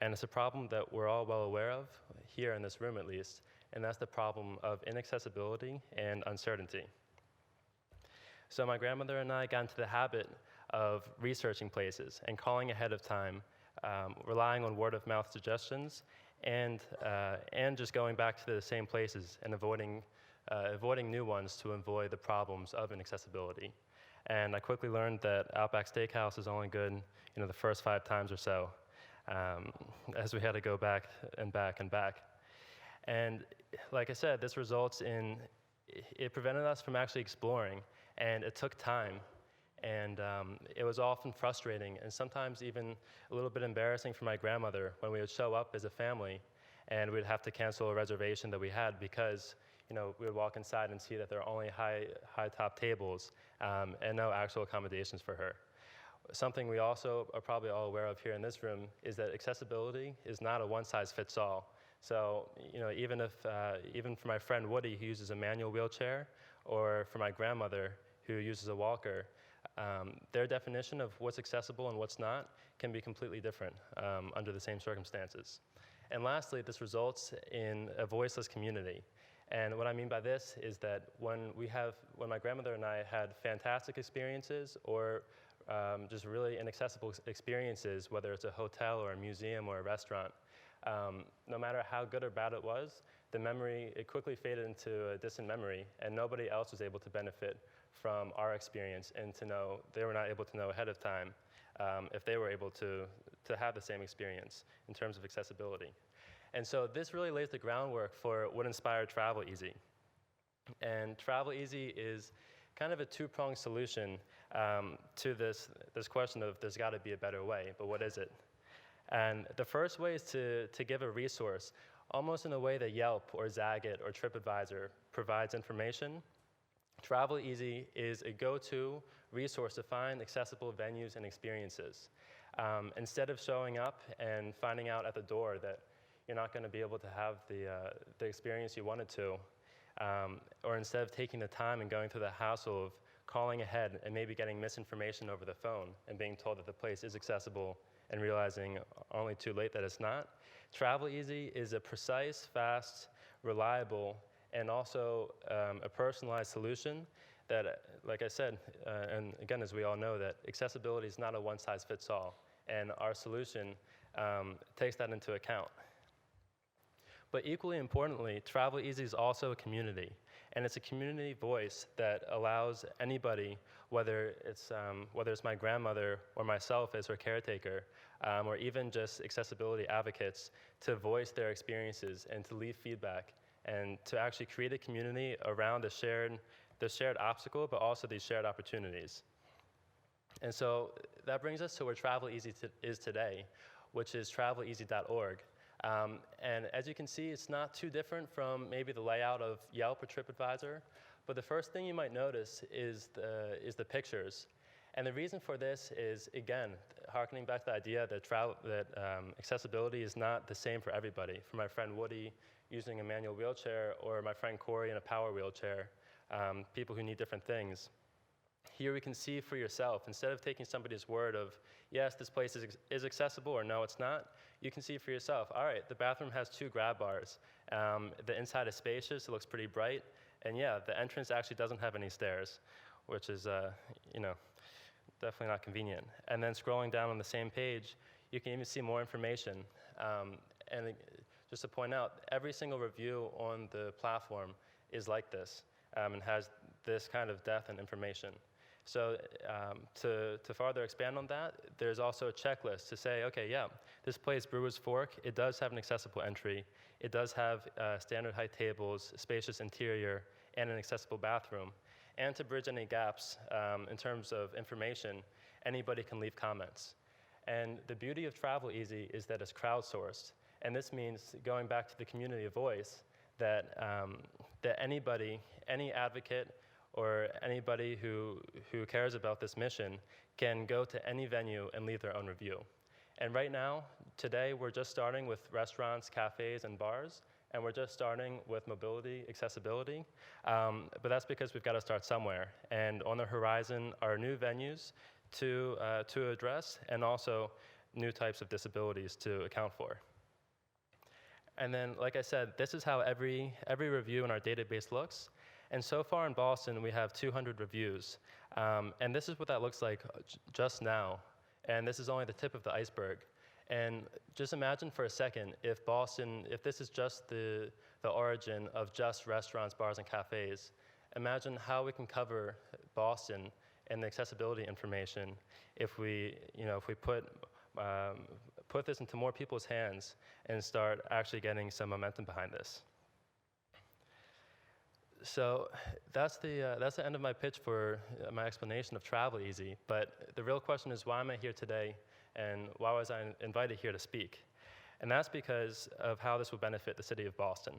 And it's a problem that we're all well aware of, here in this room at least, and that's the problem of inaccessibility and uncertainty. So my grandmother and I got into the habit of researching places and calling ahead of time, relying on word-of-mouth suggestions, and just going back to the same places and avoiding new ones to avoid the problems of inaccessibility. And I quickly learned that Outback Steakhouse is only good, the first 5 times or so, as we had to go back and back and back. And like I said, this results in, it prevented us from actually exploring, and it took time. And it was often frustrating and sometimes even a little bit embarrassing for my grandmother when we would show up as a family and we'd have to cancel a reservation that we had because we would walk inside and see that there are only high top tables and no actual accommodations for her. Something we also are probably all aware of here in this room is that accessibility is not a one-size-fits-all. So, even for my friend Woody, who uses a manual wheelchair, or for my grandmother, who uses a walker, their definition of what's accessible and what's not can be completely different under the same circumstances. And lastly, this results in a voiceless community. And what I mean by this is that when my grandmother and I had fantastic experiences or just really inaccessible experiences, whether it's a hotel or a museum or a restaurant, no matter how good or bad it was, it quickly faded into a distant memory, and nobody else was able to benefit from our experience and to know they were not able to know ahead of time if they were able to have the same experience in terms of accessibility. And so this really lays the groundwork for what inspired Travel Easy. And Travel Easy is kind of a two-pronged solution to this question of there's got to be a better way, but what is it? And the first way is to give a resource, almost in a way that Yelp or Zagat or TripAdvisor provides information. Travel Easy is a go-to resource to find accessible venues and experiences. Instead of showing up and finding out at the door that you're not going to be able to have the experience you wanted to, or instead of taking the time and going through the hassle of calling ahead and maybe getting misinformation over the phone and being told that the place is accessible and realizing only too late that it's not, Travel Easy is a precise, fast, reliable, and also a personalized solution that, like I said, and again, as we all know, that accessibility is not a one-size-fits-all, and our solution takes that into account. But equally importantly, Travel Easy is also a community, and it's a community voice that allows anybody, whether it's my grandmother or myself as her caretaker, or even just accessibility advocates, to voice their experiences and to leave feedback and to actually create a community around the shared obstacle, but also these shared opportunities. And so that brings us to where Travel Easy is today, which is traveleasy.org. And as you can see, it's not too different from maybe the layout of Yelp or TripAdvisor, but the first thing you might notice is the pictures. And the reason for this is, again, harkening back to the idea that accessibility is not the same for everybody. For my friend Woody using a manual wheelchair, or my friend Corey in a power wheelchair, people who need different things. Here we can see for yourself, instead of taking somebody's word of, yes, this place is accessible, or no, it's not, you can see for yourself, all right, the bathroom has 2 grab bars. The inside is spacious, it looks pretty bright, and yeah, the entrance actually doesn't have any stairs, which is, definitely not convenient. And then scrolling down on the same page, you can even see more information. And just to point out, every single review on the platform is like this, and has this kind of depth and information. So to further expand on that, there's also a checklist to say, okay, yeah, this place, Brewer's Fork, it does have an accessible entry. It does have standard height tables, spacious interior, and an accessible bathroom. And to bridge any gaps in terms of information, anybody can leave comments. And the beauty of Travel Easy is that it's crowdsourced. And this means, going back to the community voice, that anybody, any advocate, or anybody who cares about this mission can go to any venue and leave their own review. And right now, today, we're just starting with restaurants, cafes, and bars, and we're just starting with mobility, accessibility, but that's because we've got to start somewhere. And on the horizon are new venues to address, and also new types of disabilities to account for. And then, like I said, this is how every review in our database looks. And so far in Boston, we have 200 reviews. And this is what that looks like just now. And this is only the tip of the iceberg. And just imagine for a second, if this is just the origin of just restaurants, bars, and cafes, imagine how we can cover Boston and the accessibility information if we put this into more people's hands and start actually getting some momentum behind this. So that's the end of my pitch for my explanation of Travel Easy. But the real question is, why am I here today, and why was I invited here to speak? And that's because of how this will benefit the city of Boston.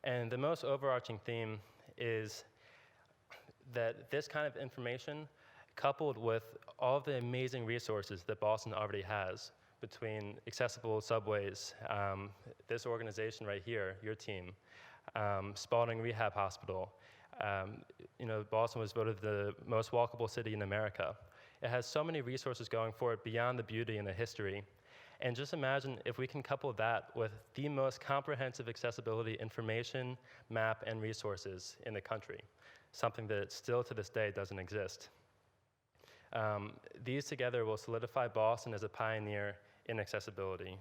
And the most overarching theme is that this kind of information, coupled with all the amazing resources that Boston already has, between accessible subways, this organization right here, your team, Spalding Rehab Hospital. Boston was voted the most walkable city in America. It has so many resources going for it beyond the beauty and the history. And just imagine if we can couple that with the most comprehensive accessibility information, map, and resources in the country, something that still to this day doesn't exist. These together will solidify Boston as a pioneer in accessibility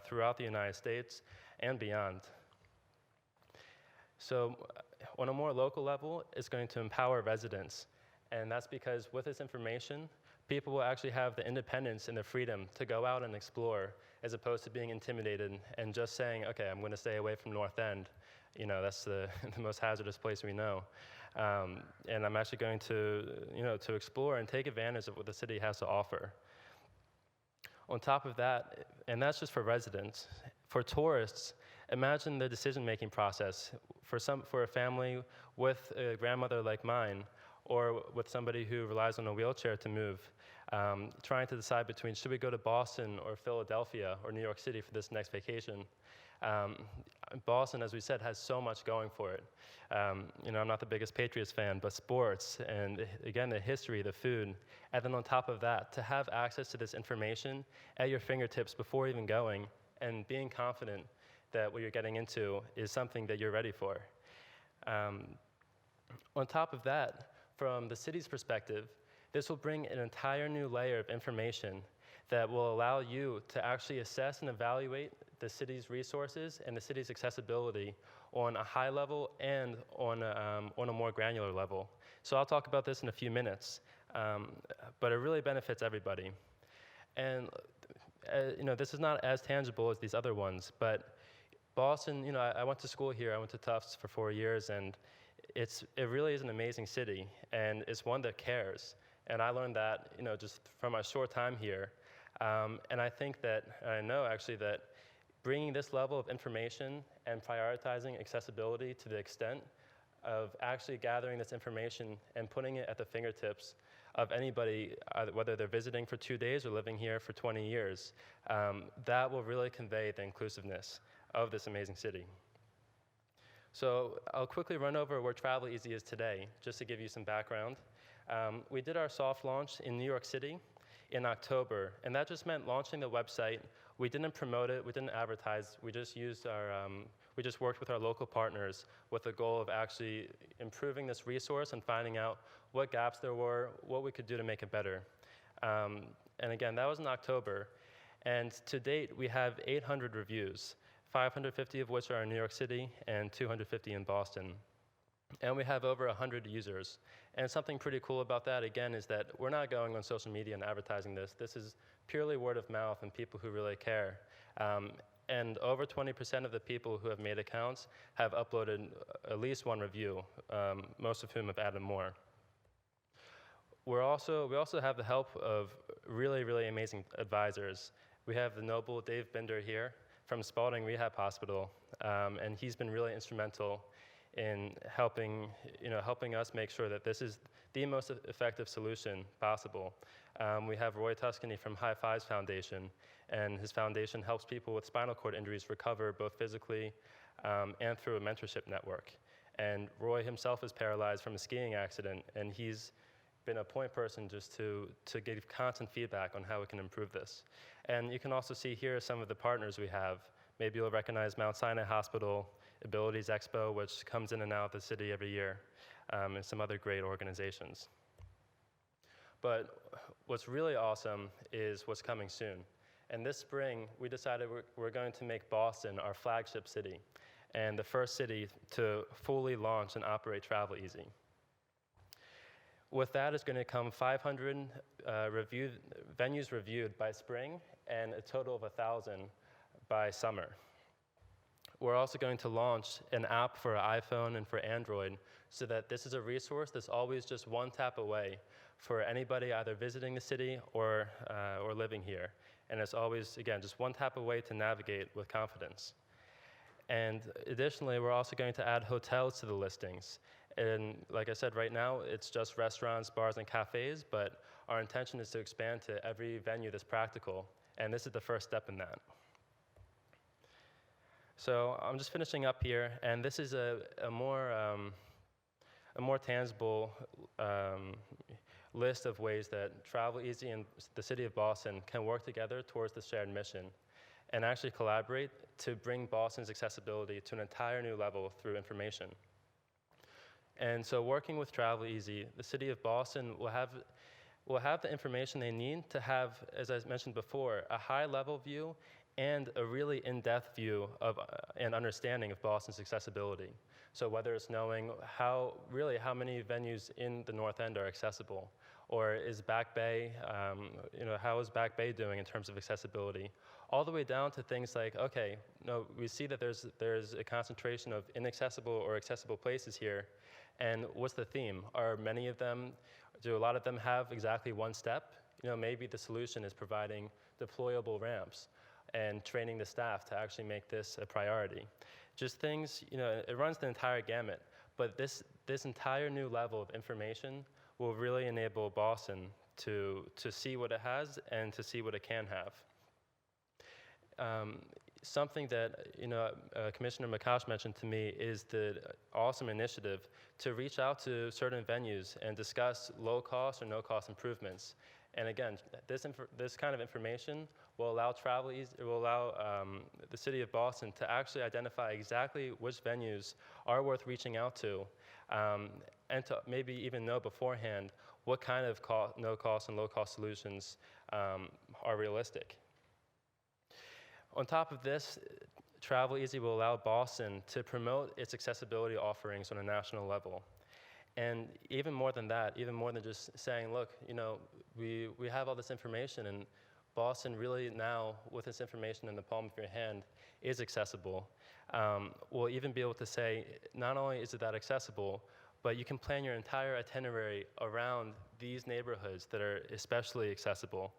throughout the United States and beyond. So on a more local level, it's going to empower residents. And that's because with this information, people will actually have the independence and the freedom to go out and explore, as opposed to being intimidated and just saying, okay, I'm going to stay away from North End. You know, that's the, the most hazardous place we know. And I'm actually going to, to explore and take advantage of what the city has to offer. On top of that, and that's just for residents, for tourists, imagine the decision-making process for a family with a grandmother like mine, or with somebody who relies on a wheelchair to move, trying to decide between should we go to Boston or Philadelphia or New York City for this next vacation. Boston, as we said, has so much going for it. I'm not the biggest Patriots fan, but sports, and again, the history, the food, and then on top of that, to have access to this information at your fingertips before even going, and being confident that what you're getting into is something that you're ready for. On top of that, from the city's perspective, this will bring an entire new layer of information that will allow you to actually assess and evaluate the city's resources and the city's accessibility on a high level and on a more granular level. So I'll talk about this in a few minutes, but it really benefits everybody. And this is not as tangible as these other ones, but Boston, I went to school here. I went to Tufts for 4 years, and it really is an amazing city, and it's one that cares. And I learned that, just from my short time here. And I think that, I know actually that bringing this level of information and prioritizing accessibility to the extent of actually gathering this information and putting it at the fingertips of anybody, whether they're visiting for 2 days or living here for 20 years, that will really convey the inclusiveness of this amazing city. So I'll quickly run over where Travel Easy is today, just to give you some background. We did our soft launch in New York City in October, and that just meant launching the website. We didn't promote it, we didn't advertise, we just worked with our local partners with the goal of actually improving this resource and finding out what gaps there were, what we could do to make it better. And again, that was in October, and to date, we have 800 reviews, 550 of which are in New York City and 250 in Boston. And we have over 100 users. And something pretty cool about that, again, is that we're not going on social media and advertising this. This is purely word of mouth and people who really care. And over 20% of the people who have made accounts have uploaded at least one review, most of whom have added more. We also have the help of really, really amazing advisors. We have the noble Dave Binder here from Spalding Rehab Hospital, and he's been really instrumental in helping us make sure that this is the most effective solution possible. We have Roy Tuscany from High Fives Foundation, and his foundation helps people with spinal cord injuries recover both physically and through a mentorship network. And Roy himself is paralyzed from a skiing accident, and he's been a point person just to give constant feedback on how we can improve this. And you can also see here some of the partners we have. Maybe you'll recognize Mount Sinai Hospital, Abilities Expo, which comes in and out of the city every year, and some other great organizations. But what's really awesome is what's coming soon. And this spring, we decided we're going to make Boston our flagship city and the first city to fully launch and operate Travel Easy. With that is going to come 500 venues reviewed by spring and a total of 1,000 by summer. We're also going to launch an app for iPhone and for Android so that this is a resource that's always just one tap away for anybody either visiting the city or living here. And it's always, again, just one tap away to navigate with confidence. And additionally, we're also going to add hotels to the listings. And like I said, right now, it's just restaurants, bars, and cafes, but our intention is to expand to every venue that's practical. And this is the first step in that. So I'm just finishing up here, and this is a more tangible list of ways that Travel Easy and the City of Boston can work together towards the shared mission and actually collaborate to bring Boston's accessibility to an entire new level through information. And so working with Travel Easy, the City of Boston will have the information they need to have, as I mentioned before, a high-level view and a really in-depth view of and understanding of Boston's accessibility. So whether it's knowing how many venues in the North End are accessible, or is Back Bay, how is Back Bay doing in terms of accessibility? All the way down to things like, okay, no, we see that there's a concentration of inaccessible or accessible places here, and what's the theme? Do a lot of them have exactly one step? Maybe the solution is providing deployable ramps and training the staff to actually make this a priority. Just things, it runs the entire gamut, but this entire new level of information will really enable Boston to see what it has and to see what it can have. Something that Commissioner McCosh mentioned to me is the awesome initiative to reach out to certain venues and discuss low-cost or no-cost improvements. And again, this kind of information will allow the city of Boston to actually identify exactly which venues are worth reaching out to, and to maybe even know beforehand what kind of no-cost and low-cost solutions are realistic. On top of this, Travel Easy will allow Boston to promote its accessibility offerings on a national level. And even more than that, even more than just saying, look, we have all this information, and Boston really now, with this information in the palm of your hand, is accessible. We'll even be able to say, not only is it that accessible, but you can plan your entire itinerary around these neighborhoods that are especially accessible.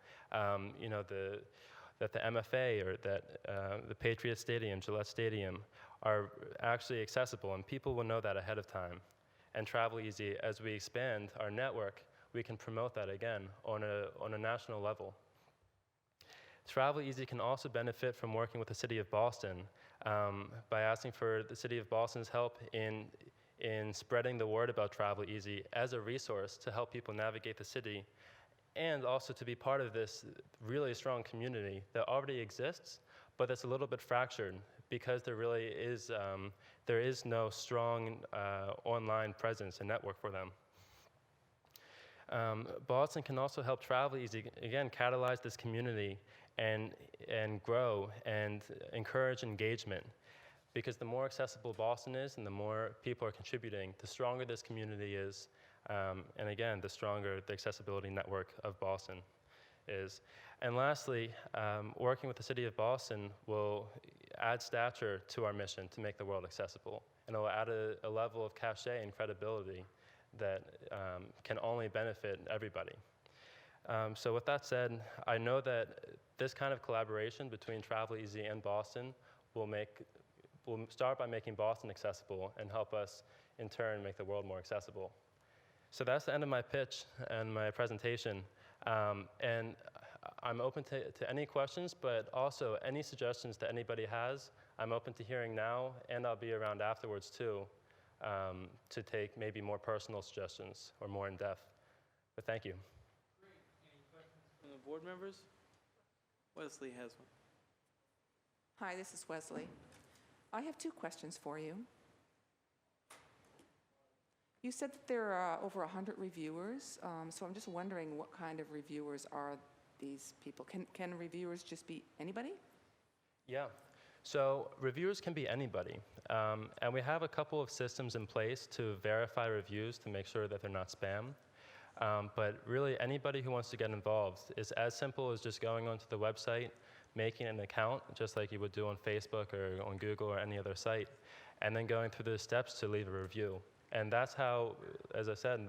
That the MFA or that the Patriot Stadium, Gillette Stadium, are actually accessible, and people will know that ahead of time. And Travel Easy, as we expand our network, we can promote that again on a national level. Travel Easy can also benefit from working with the City of Boston by asking for the City of Boston's help in spreading the word about Travel Easy as a resource to help people navigate the city, and also to be part of this really strong community that already exists, but that's a little bit fractured because there really is no strong online presence and network for them. Boston can also help Travel Easy, again, catalyze this community and grow and encourage engagement. Because the more accessible Boston is and the more people are contributing, the stronger this community is. And again, the stronger the accessibility network of Boston is. And lastly, working with the City of Boston will add stature to our mission to make the world accessible. And it will add a level of cachet and credibility that can only benefit everybody. So with that said, I know that this kind of collaboration between Travel Easy and Boston will start by making Boston accessible and help us, in turn, make the world more accessible. So that's the end of my pitch and my presentation. And I'm open to any questions, but also any suggestions that anybody has, I'm open to hearing now, and I'll be around afterwards too, to take maybe more personal suggestions or more in-depth. But thank you. Great. Any questions from the board members? Wesley has one. Hi, this is Wesley. I have two questions for you. You said that there are over 100 reviewers, so I'm just wondering what kind of reviewers are these people? Can reviewers just be anybody? Yeah. So reviewers can be anybody. And we have a couple of systems in place to verify reviews to make sure that they're not spam. But really, anybody who wants to get involved is as simple as just going onto the website, making an account, just like you would do on Facebook or on Google or any other site, and then going through the steps to leave a review. And that's how, as I said,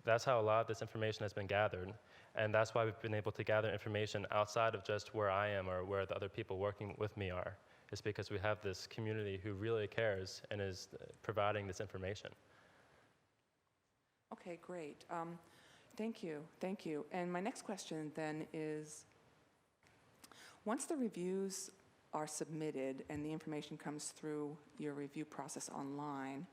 that's how a lot of this information has been gathered. And that's why we've been able to gather information outside of just where I am or where the other people working with me are. It's because we have this community who really cares and is providing this information. Okay, great. Thank you. Thank you. And my next question then is, once the reviews are submitted and the information comes through your review process online,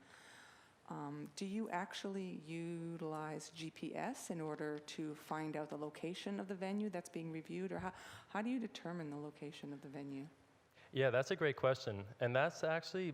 do you actually utilize GPS in order to find out the location of the venue that's being reviewed, or how do you determine the location of the venue? Yeah, that's a great question. And that's actually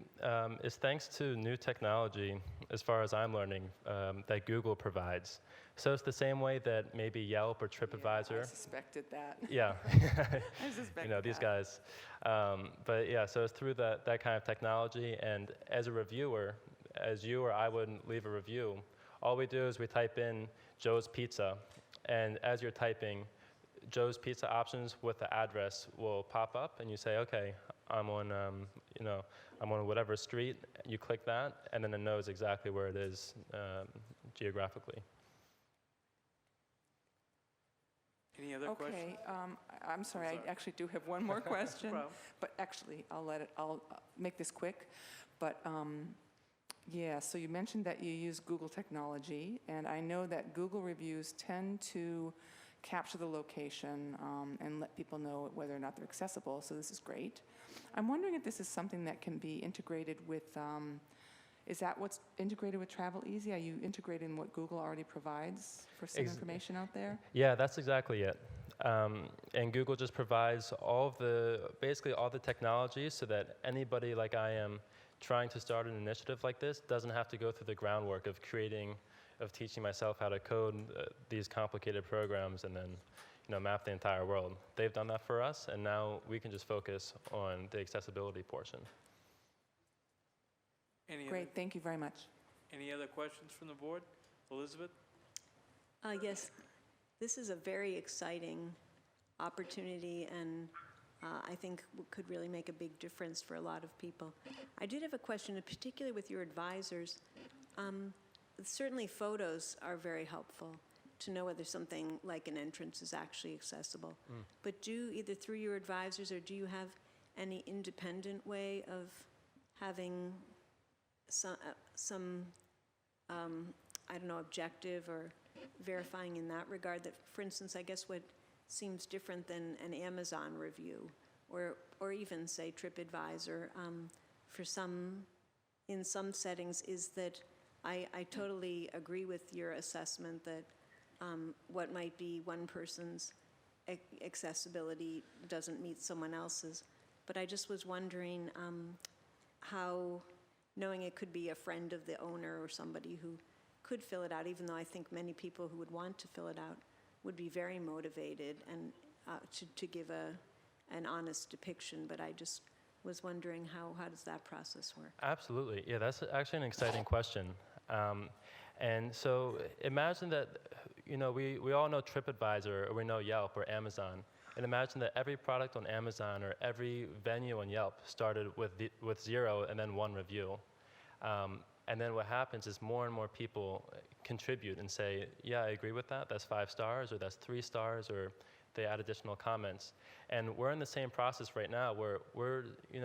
is thanks to new technology, as far as I'm learning, that Google provides. So it's the same way that maybe Yelp or TripAdvisor. I suspected that. Yeah. I suspected You know, these that. guys. But yeah, so it's through that kind of technology. And as a reviewer, as you or I would leave a review, all we do is we type in Joe's Pizza. And as you're typing, Joe's Pizza options with the address will pop up, and you say, okay, I'm on, I'm on whatever street. You click that, and then it knows exactly where it is geographically. Any other questions? Okay, I'm sorry, I actually do have one more question, problem. but actually, I'll make this quick. But yeah, so you mentioned that you use Google technology, and I know that Google reviews tend to capture the location and let people know whether or not they're accessible, so this is great. I'm wondering if this is something that can be integrated with, is that what's integrated with Travel Easy? Are you integrating what Google already provides for some information out there? Yeah, that's exactly it. And Google just provides basically all the technology so that anybody like I am trying to start an initiative like this doesn't have to go through the groundwork of teaching myself how to code these complicated programs and then, map the entire world. They've done that for us, and now we can just focus on the accessibility portion. Great, thank you very much. Any other questions from the board? Elizabeth? Yes, this is a very exciting opportunity, and I think could really make a big difference for a lot of people. I did have a question, particularly with your advisors. Certainly photos are very helpful to know whether something like an entrance is actually accessible. But either through your advisors or do you have any independent way of having some I don't know, objective or verifying in that regard that, for instance, I guess what seems different than an Amazon review or even, say, TripAdvisor in some settings is that I totally agree with your assessment that what might be one person's accessibility doesn't meet someone else's. But I just was wondering how, knowing it could be a friend of the owner or somebody who could fill it out, even though I think many people who would want to fill it out would be very motivated and to give an honest depiction. But I just was wondering how does that process work? Absolutely. Yeah, that's actually an exciting question. And so imagine that, we all know TripAdvisor or we know Yelp or Amazon. And imagine that every product on Amazon or every venue on Yelp started with 0 and then 1 review. And then what happens is more and more people contribute and say, yeah, I agree with that. That's 5 stars or that's 3 stars, or they add additional comments. And we're in the same process right now where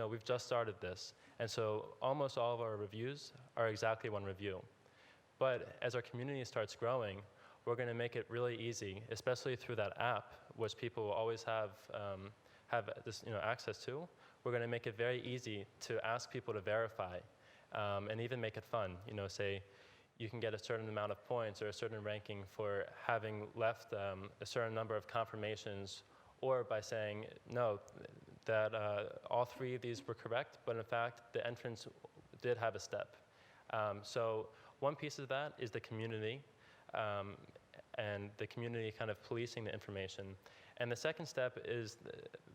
we've just started this. And so almost all of our reviews are exactly 1 review. But as our community starts growing, we're going to make it really easy, especially through that app, which people will always have this access to. We're going to make it very easy to ask people to verify, and even make it fun. Say you can get a certain amount of points or a certain ranking for having left a certain number of confirmations, or by saying no, that all 3 of these were correct, but in fact the entrance did have a step. So one piece of that is the community. And the community kind of policing the information. And the second step is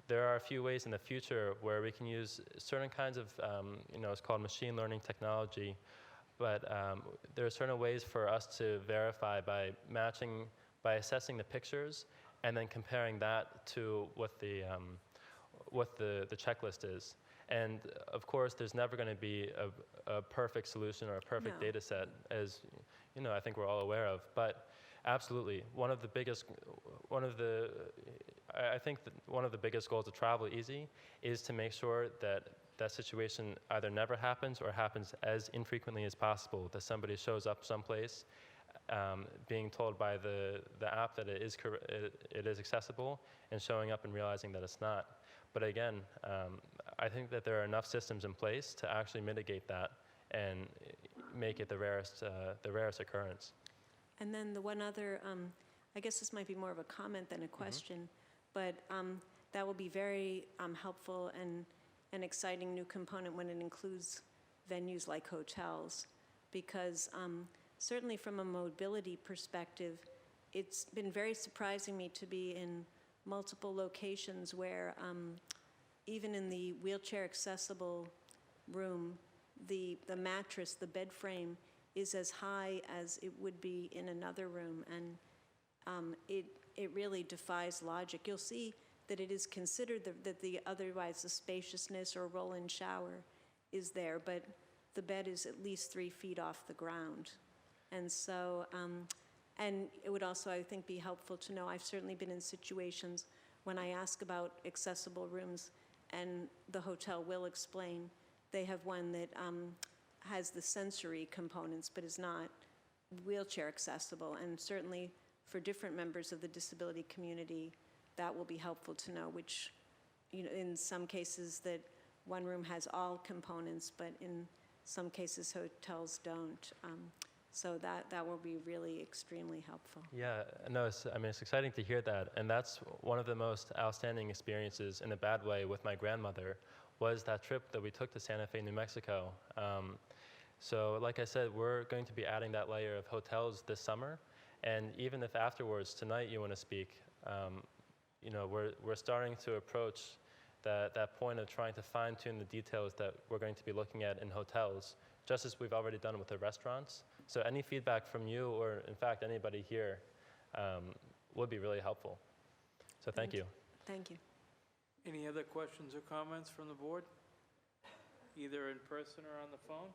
there are a few ways in the future where we can use certain kinds of, it's called machine learning technology, but there are certain ways for us to verify by assessing the pictures and then comparing that to what the checklist is. And of course, there's never going to be a perfect solution or a perfect data set, as I think we're all aware of. But absolutely, one of the biggest goals of Travel Easy is to make sure that that situation either never happens or happens as infrequently as possible. That somebody shows up someplace, being told by the app that it is accessible, and showing up and realizing that it's not. But again, I think that there are enough systems in place to actually mitigate that and make it the rarest occurrence. And then the one other, I guess this might be more of a comment than a question, but that will be very helpful and an exciting new component when it includes venues like hotels, because certainly from a mobility perspective, it's been very surprising me to be in multiple locations where even in the wheelchair accessible room, the mattress, the bed frame, is as high as it would be in another room, and it really defies logic. You'll see that it is considered that the otherwise the spaciousness or roll-in shower is there, but the bed is at least 3 feet off the ground. And so, and it would also, I think, be helpful to know, I've certainly been in situations when I ask about accessible rooms, and the hotel will explain, they have one that has the sensory components but is not wheelchair accessible. And certainly for different members of the disability community, that will be helpful to know, which, you know, in some cases that one room has all components, but in some cases hotels don't. So that will be really extremely helpful. Yeah, no, it's exciting to hear that. And that's one of the most outstanding experiences in a bad way with my grandmother, was that trip that we took to Santa Fe, New Mexico. So like I said, we're going to be adding that layer of hotels this summer. And even if afterwards, tonight, you want to speak, you know, we're starting to approach that point of trying to fine-tune the details that we're going to be looking at in hotels, just as we've already done with the restaurants. So any feedback from you, or in fact anybody here, would be really helpful. So thank you. Thank you. Any other questions or comments from the board? Either in person or on the phone?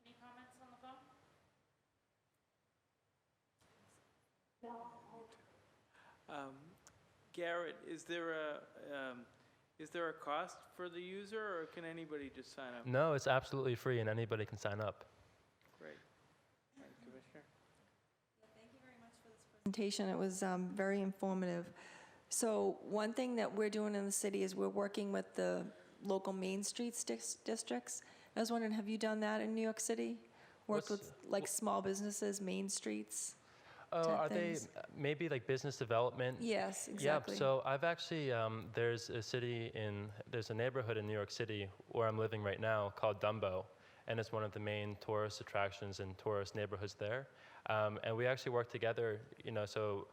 Any comments on the phone? Garrett, is there a cost for the user, or can anybody just sign up? No, it's absolutely free and anybody can sign up. Great. Commissioner? Thank you very much for this presentation. It was very informative. So one thing that we're doing in the city is we're working with the local Main Streets districts. I was wondering, have you done that in New York City? Worked with like small businesses, Main Streets? Oh, type are things? they maybe like business development? Yes, exactly. Yeah, so I've actually, there's a neighborhood in New York City where I'm living right now called Dumbo, and it's one of the main tourist attractions and tourist neighborhoods there. And we actually work together, you know, so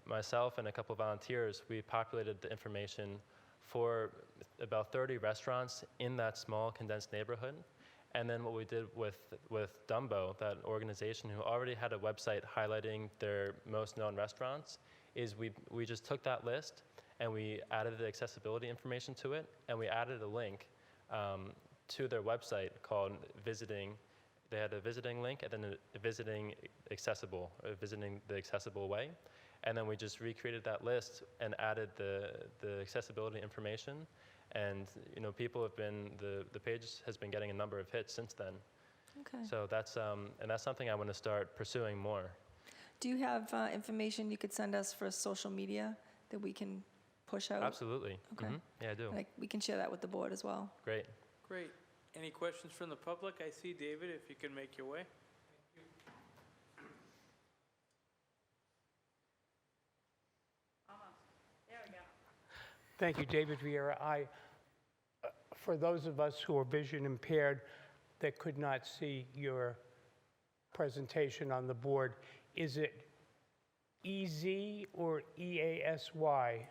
myself and a couple of volunteers, we populated the information for about 30 restaurants in that small condensed neighborhood. And then what we did with Dumbo, that organization who already had a website highlighting their most known restaurants, is we just took that list and we added the accessibility information to it, and we added a link to their website called Visiting. They had a visiting link and then a visiting accessible, or visiting the accessible way. And then we just recreated that list and added the accessibility information. And you know, people have been, the page has been getting a number of hits since then. Okay. So that's and that's something I want to start pursuing more. Do you have information you could send us for social media that we can push out? Absolutely. Okay. Yeah, I do. Like, we can share that with the board as well. Great. Great. Any questions from the public? I see David, if you can make your way. There we go. Thank you, David Vieira. For those of us who are vision impaired that could not see your presentation on the board, is it EZ or EASY?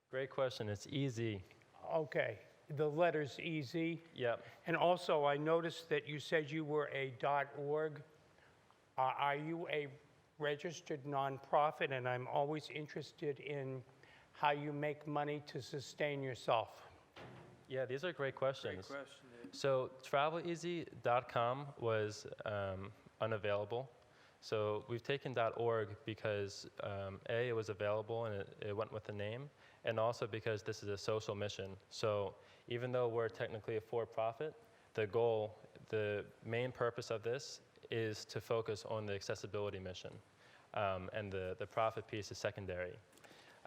Great question. It's easy. Okay, the letters EZ. Yep. And also, I noticed that you said you were a .org. Are you a registered nonprofit? And I'm always interested in how you make money to sustain yourself. Yeah, these are great questions. Great question, Dave. So traveleasy.com was unavailable. So we've taken .org because A, it was available and it went with the name, and also because this is a social mission. So even though we're technically a for-profit, the goal, the main purpose of this is to focus on the accessibility mission, and the profit piece is secondary.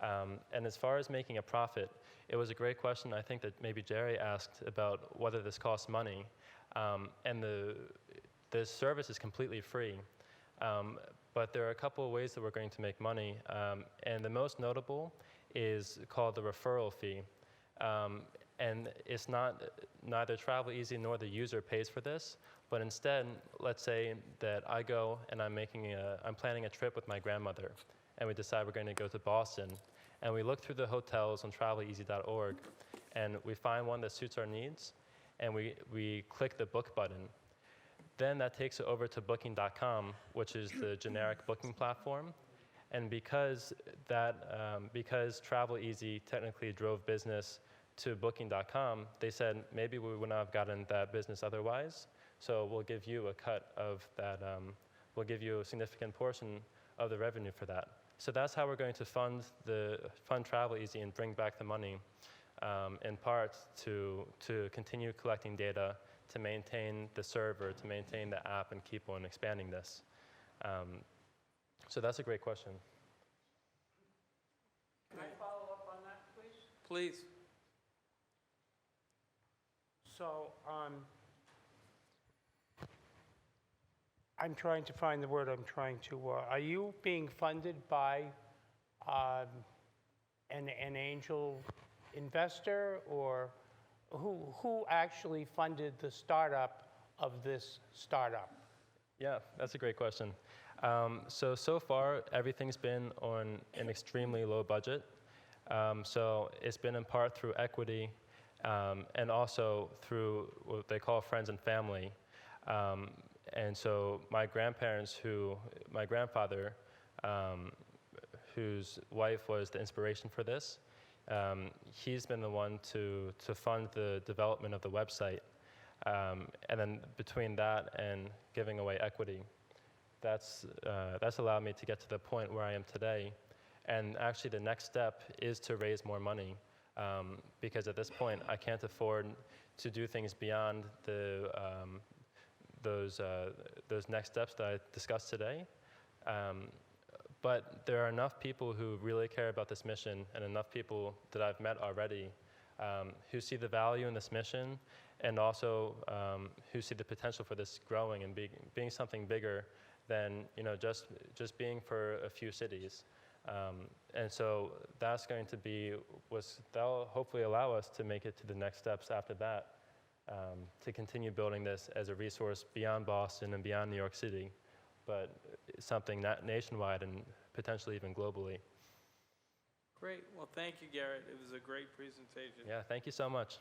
And as far as making a profit, it was a great question. I think that maybe Jerry asked about whether this costs money, and the service is completely free. But there are a couple of ways that we're going to make money, and the most notable is called the referral fee. And it's not neither Travel Easy nor the user pays for this, but instead, let's say that I go and I'm planning a trip with my grandmother, and we decide we're going to go to Boston, and we look through the hotels on traveleasy.org, and we find one that suits our needs, and we click the book button. Then that takes it over to booking.com, which is the generic booking platform. And because Travel Easy technically drove business to booking.com, they said maybe we would not have gotten that business otherwise. So we'll give you a cut of that, we'll give you a significant portion of the revenue for that. So that's how we're going to fund Travel Easy and bring back the money, in part to continue collecting data, to maintain the server, to maintain the app, and keep on expanding this. So that's a great question. Can I follow up on that, please? Please. So, I'm trying to find the word are you being funded by an angel investor, or who actually funded the startup of this startup? Yeah, that's a great question. So far, everything's been on an extremely low budget. So it's been in part through equity, and also through what they call friends and family. And so my grandfather, whose wife was the inspiration for this, he's been the one to fund the development of the website. And then between that and giving away equity, that's allowed me to get to the point where I am today. And actually the next step is to raise more money, because at this point I can't afford to do things beyond those next steps that I discussed today. But there are enough people who really care about this mission, and enough people that I've met already who see the value in this mission, and also who see the potential for this growing and being something bigger than just being for a few cities. And so that's going to that'll hopefully allow us to make it to the next steps after that, to continue building this as a resource beyond Boston and beyond New York City, but something nationwide and potentially even globally. Great. Well, thank you, Garrett. It was a great presentation. Yeah, thank you so much.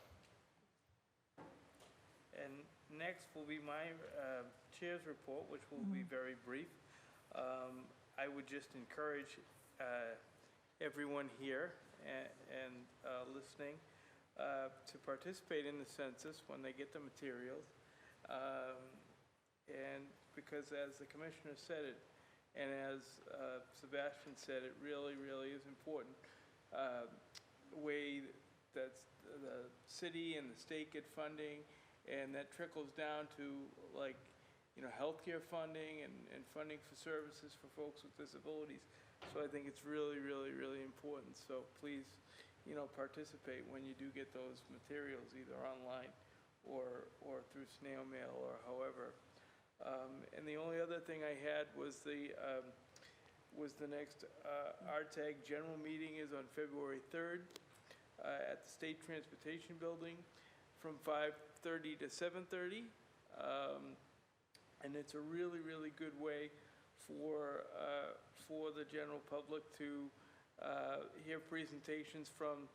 And next will be my chair's report, which will be very brief. I would just encourage everyone here and listening to participate in the census when they get the materials. And because as the commissioner said it, and as Sebastian said, it really, really is important. Way that the city and the state get funding, and that trickles down to healthcare funding and funding for services for folks with disabilities. So I think it's really, really, really important. So please, participate when you do get those materials, either online or through snail mail or however. And the only other thing I had was the next RTAG general meeting is on February 3rd at the State Transportation Building from 5:30 to 7:30. And it's a really, really good way for the general public to hear presentations from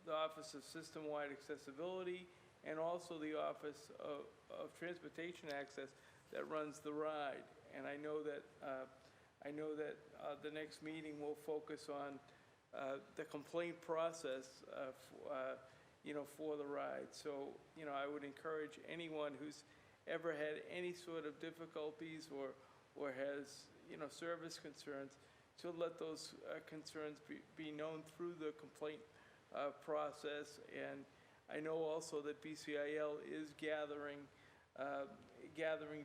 the Office of System-Wide Accessibility and also the Office of Transportation Access that runs the ride. And I know that the next meeting will focus on the complaint process for the ride. So I would encourage anyone who's ever had any sort of difficulties or has service concerns to let those concerns be known through the complaint process. And I know also that BCIL is gathering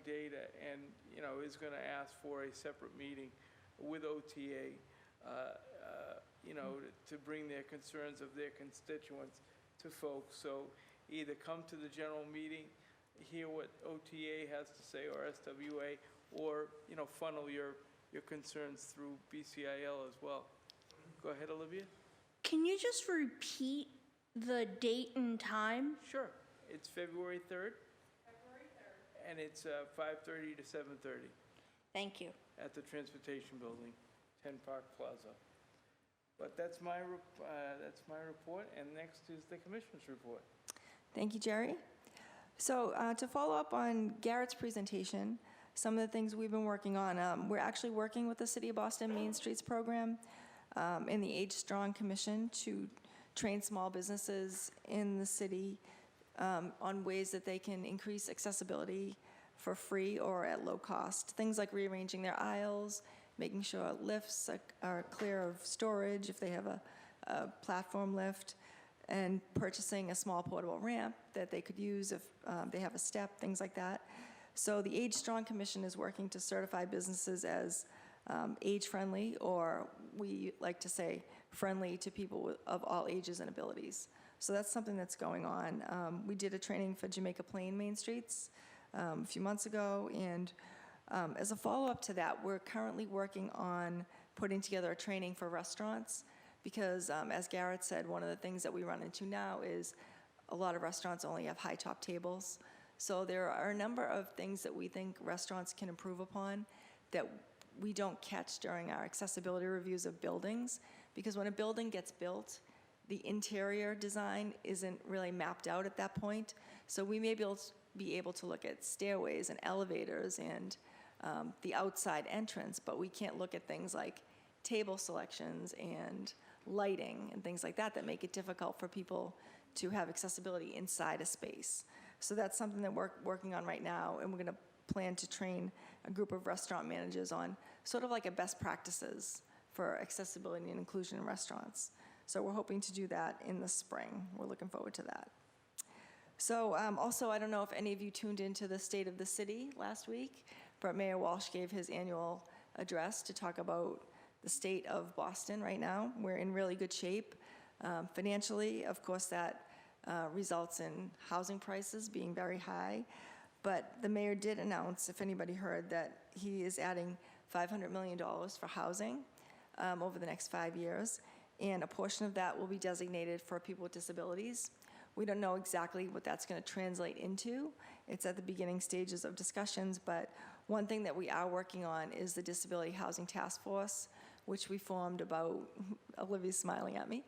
data and is going to ask for a separate meeting with OTA to bring their concerns of their constituents to folks. So either come to the general meeting, hear what OTA has to say, or SWA, or funnel your concerns through BCIL as well. Go ahead, Olivia. Can you just repeat the date and time? Sure. It's February 3rd. And it's 5:30 to 7:30 Thank you. at the Transportation Building, 10 Park Plaza. But that's my report, and next is the Commissioner's report. Thank you, Jerry. So to follow up on Garrett's presentation, some of the things we've been working on, we're actually working with the City of Boston Main Streets program and the Age Strong Commission to train small businesses in the city on ways that they can increase accessibility for free or at low cost. Things like rearranging their aisles, making sure lifts are clear of storage if they have a platform lift, and purchasing a small portable ramp that they could use if they have a step, things like that. So the Age Strong Commission is working to certify businesses as age-friendly, or we like to say friendly to people of all ages and abilities. So that's something that's going on. We did a training for Jamaica Plain Main Streets a few months ago, and as a follow-up to that, we're currently working on putting together a training for restaurants because, as Garrett said, one of the things that we run into now is a lot of restaurants only have high-top tables. So there are a number of things that we think restaurants can improve upon that we don't catch during our accessibility reviews of buildings, because when a building gets built, the interior design isn't really mapped out at that point. So we may be able to look at stairways and elevators and the outside entrance, but we can't look at things like table selections and lighting and things like that make it difficult for people to have accessibility inside a space. So that's something that we're working on right now, and we're going to plan to train a group of restaurant managers on sort of like a best practices for accessibility and inclusion in restaurants. So we're hoping to do that in the spring. We're looking forward to that. So also, I don't know if any of you tuned into the State of the City last week, but Mayor Walsh gave his annual address to talk about the state of Boston right now. We're in really good shape. Financially, of course, that results in housing prices being very high. But the mayor did announce, if anybody heard, that he is adding $500 million for housing over the next 5 years. And a portion of that will be designated for people with disabilities. We don't know exactly what that's going to translate into. It's at the beginning stages of discussions, but one thing that we are working on is the Disability Housing Task Force, which we formed about, Olivia's smiling at me.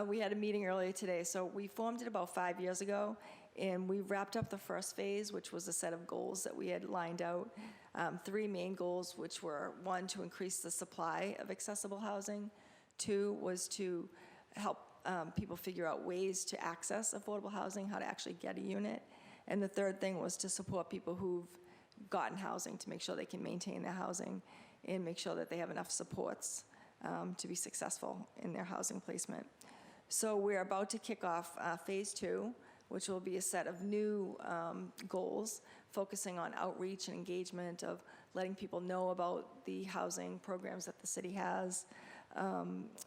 We had a meeting earlier today, so we formed it about 5 years ago, and we wrapped up the first phase, which was a set of goals that we had lined out. 3 main goals, which were 1, to increase the supply of accessible housing. 2 was to help people figure out ways to access affordable housing, how to actually get a unit. And the 3rd thing was to support people who've gotten housing to make sure they can maintain their housing and make sure that they have enough supports to be successful in their housing placement. So we're about to kick off phase 2, which will be a set of new goals focusing on outreach and engagement, of letting people know about the housing programs that the city has,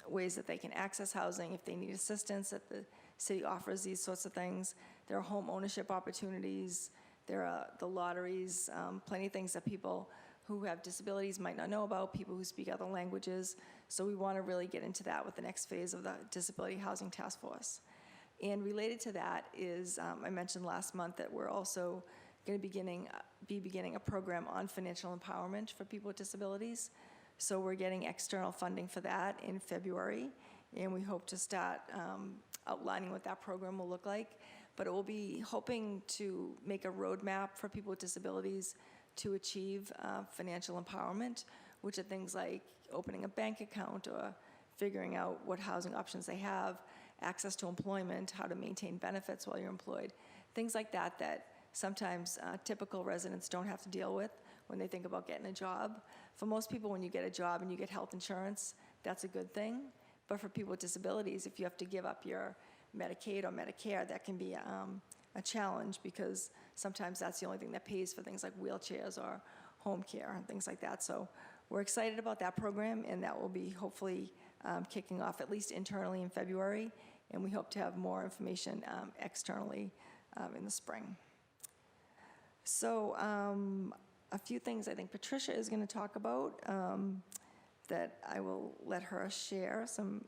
ways that they can access housing if they need assistance, that the city offers these sorts of things. There are home ownership opportunities, there are the lotteries, plenty of things that people who have disabilities might not know about, people who speak other languages. So we want to really get into that with the next phase of the Disability Housing Task Force. And related to that is, I mentioned last month that we're also going to be beginning a program on financial empowerment for people with disabilities. So we're getting external funding for that in February, and we hope to start outlining what that program will look like. But it will be hoping to make a roadmap for people with disabilities to achieve financial empowerment, which are things like opening a bank account or figuring out what housing options they have, access to employment, how to maintain benefits while you're employed, things like that that sometimes typical residents don't have to deal with when they think about getting a job. For most people, when you get a job and you get health insurance, that's a good thing. But for people with disabilities, if you have to give up your Medicaid or Medicare, that can be a challenge, because sometimes that's the only thing that pays for things like wheelchairs or home care and things like that. So we're excited about that program, and that will be hopefully kicking off at least internally in February, and we hope to have more information externally in the spring. So a few things I think Patricia is going to talk about. that I will let her share some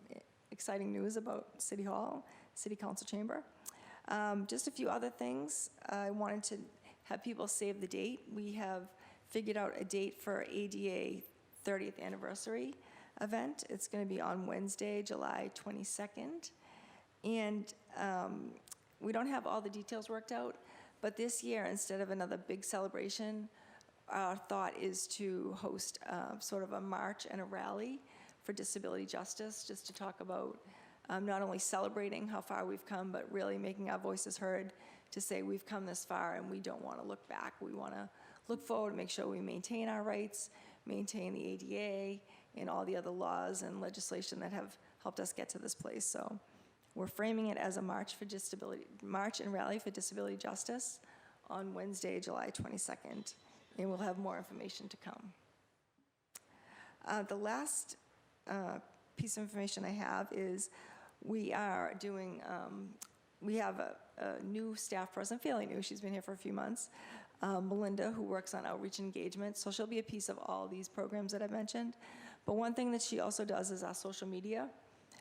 exciting news about City Hall, City Council Chamber. Just a few other things. I wanted to have people save the date. We have figured out a date for ADA 30th anniversary event. It's going to be on Wednesday, July 22nd. And we don't have all the details worked out, but this year, instead of another big celebration, our thought is to host sort of a march and a rally for disability justice, just to talk about not only celebrating how far we've come, but really making our voices heard to say we've come this far and we don't want to look back. We want to look forward and make sure we maintain our rights, maintain the ADA, and all the other laws and legislation that have helped us get to this place. So we're framing it as a march and rally for disability justice on Wednesday, July 22nd, and we'll have more information to come. The last piece of information I have is we are doing, we have a new staff person, fairly new, she's been here for a few months, Melinda, who works on outreach and engagement, so she'll be a piece of all these programs that I've mentioned. But one thing that she also does is our social media.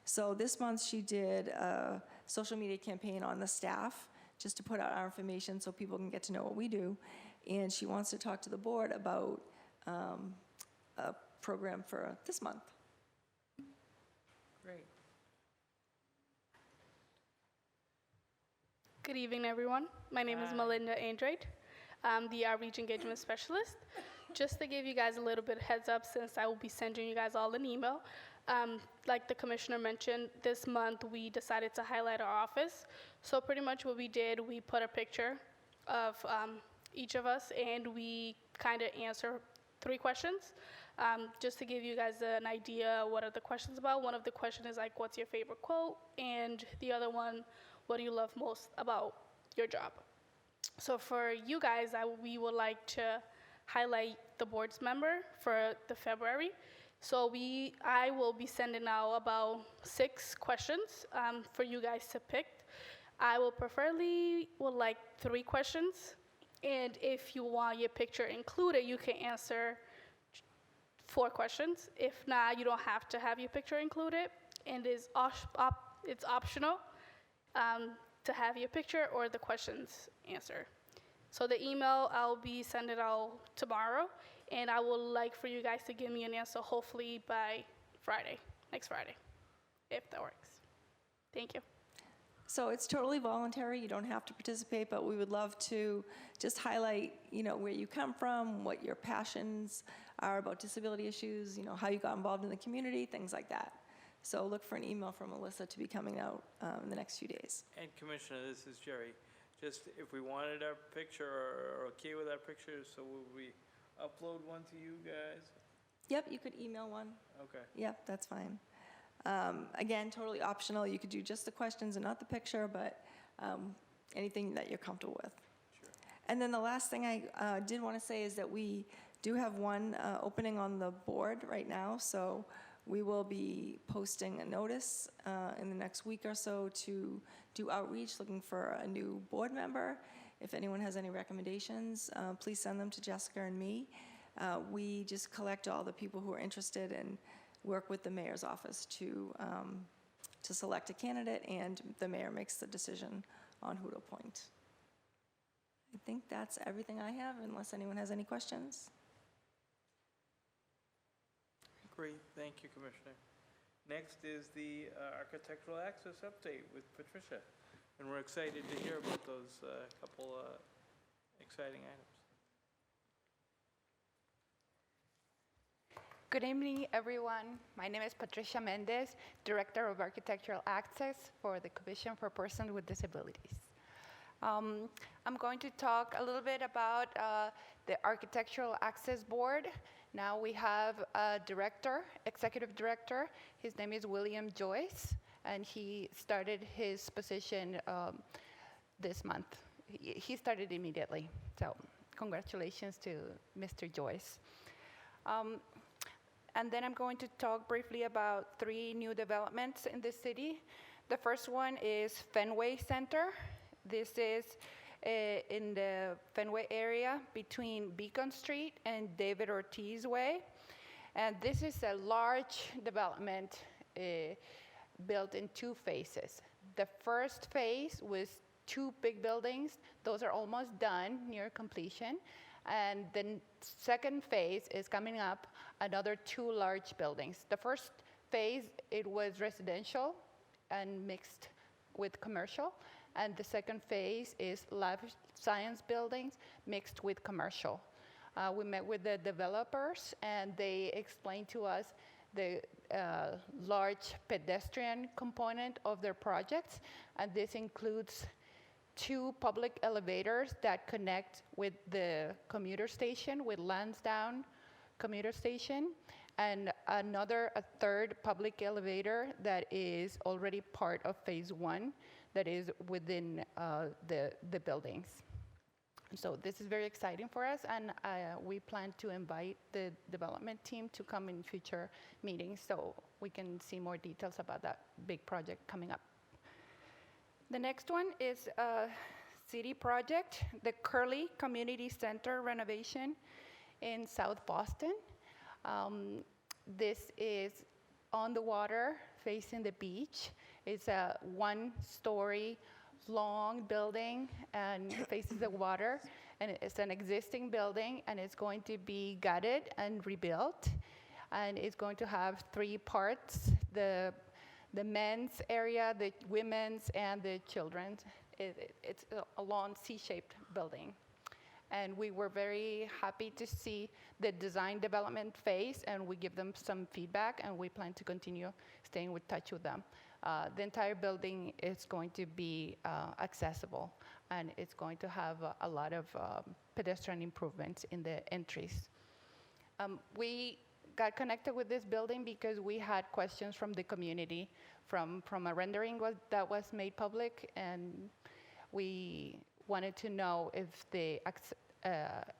So this month she did a social media campaign on the staff just to put out our information so people can get to know what we do. And she wants to talk to the board about a program for this month. Great. Good evening, everyone. My name is Melinda Andrade. I'm the Outreach Engagement Specialist. Just to give you guys a little bit of heads up, since I will be sending you guys all an email, like the commissioner mentioned, this month we decided to highlight our office. So pretty much what we did, we put a picture of each of us and we kind of answer 3 questions. Just to give you guys an idea what are the questions about. One of the questions is like, what's your favorite quote? And the other one, what do you love most about your job? So for you guys, we would like to highlight the board's member for the February. So I will be sending out about 6 questions for you guys to pick. I will preferably would like 3 questions. And if you want your picture included, you can answer 4 questions. If not, you don't have to have your picture included. And it's optional to have your picture or the questions answered. So the email, I'll be sending out tomorrow, and I would like for you guys to give me an answer hopefully by Friday, next Friday, if that works. Thank you. So it's totally voluntary. You don't have to participate, but we would love to just highlight, where you come from, what your passions are about disability issues, how you got involved in the community, things like that. So look for an email from Melissa to be coming out in the next few days. And Commissioner, this is Jerry. Just if we wanted our picture or okay with our picture, so will we upload one to you guys? Yep, you could email one. Okay. Yep, that's fine. Again, totally optional. You could do just the questions and not the picture, but anything that you're comfortable with. Sure. And then the last thing I did want to say is that we do have one opening on the board right now, so we will be posting a notice in the next week or so to do outreach, looking for a new board member. If anyone has any recommendations, please send them to Jessica and me. We just collect all the people who are interested and work with the mayor's office to select a candidate, and the mayor makes the decision on who to appoint. I think that's everything I have, unless anyone has any questions. Great, thank you, Commissioner. Next is the architectural access update with Patricia. And we're excited to hear about those couple exciting items. Good evening, everyone. My name is Patricia Mendez, Director of Architectural Access for the Commission for Persons with Disabilities. I'm going to talk a little bit about the Architectural Access Board. Now we have a director, executive director. His name is William Joyce, and he started his position this month. He started immediately, so congratulations to Mr. Joyce. And then I'm going to talk briefly about 3 new developments in the city. The first one is Fenway Center. This is in the Fenway area between Beacon Street and David Ortiz Way. And this is a large development built in 2 phases. The first phase was 2 big buildings. Those are almost done, near completion. And the second phase is coming up, another 2 large buildings. The first phase, it was residential and mixed with commercial. And the second phase is life science buildings mixed with commercial. We met with the developers, and they explained to us the large pedestrian component of their projects, and this includes 2 public elevators that connect with the commuter station, with Lansdowne commuter station, and a third public elevator that is already part of phase 1 that is within the buildings. So this is very exciting for us, and we plan to invite the development team to come in future meetings so we can see more details about that big project coming up. The next one is a city project, the Curly Community Center renovation in South Boston. This is on the water, facing the beach. It's a 1-story long building and faces the water, and it's an existing building, and it's going to be gutted and rebuilt, and it's going to have 3 parts: the men's area, the women's, and the children's. It's a long C-shaped building, and we were very happy to see the design development phase, and we give them some feedback, and we plan to continue staying with touch with them. The entire building is going to be accessible, and it's going to have a lot of pedestrian improvements in the entries. We got connected with this building because we had questions from the community from a rendering that was made public, and we wanted to know if the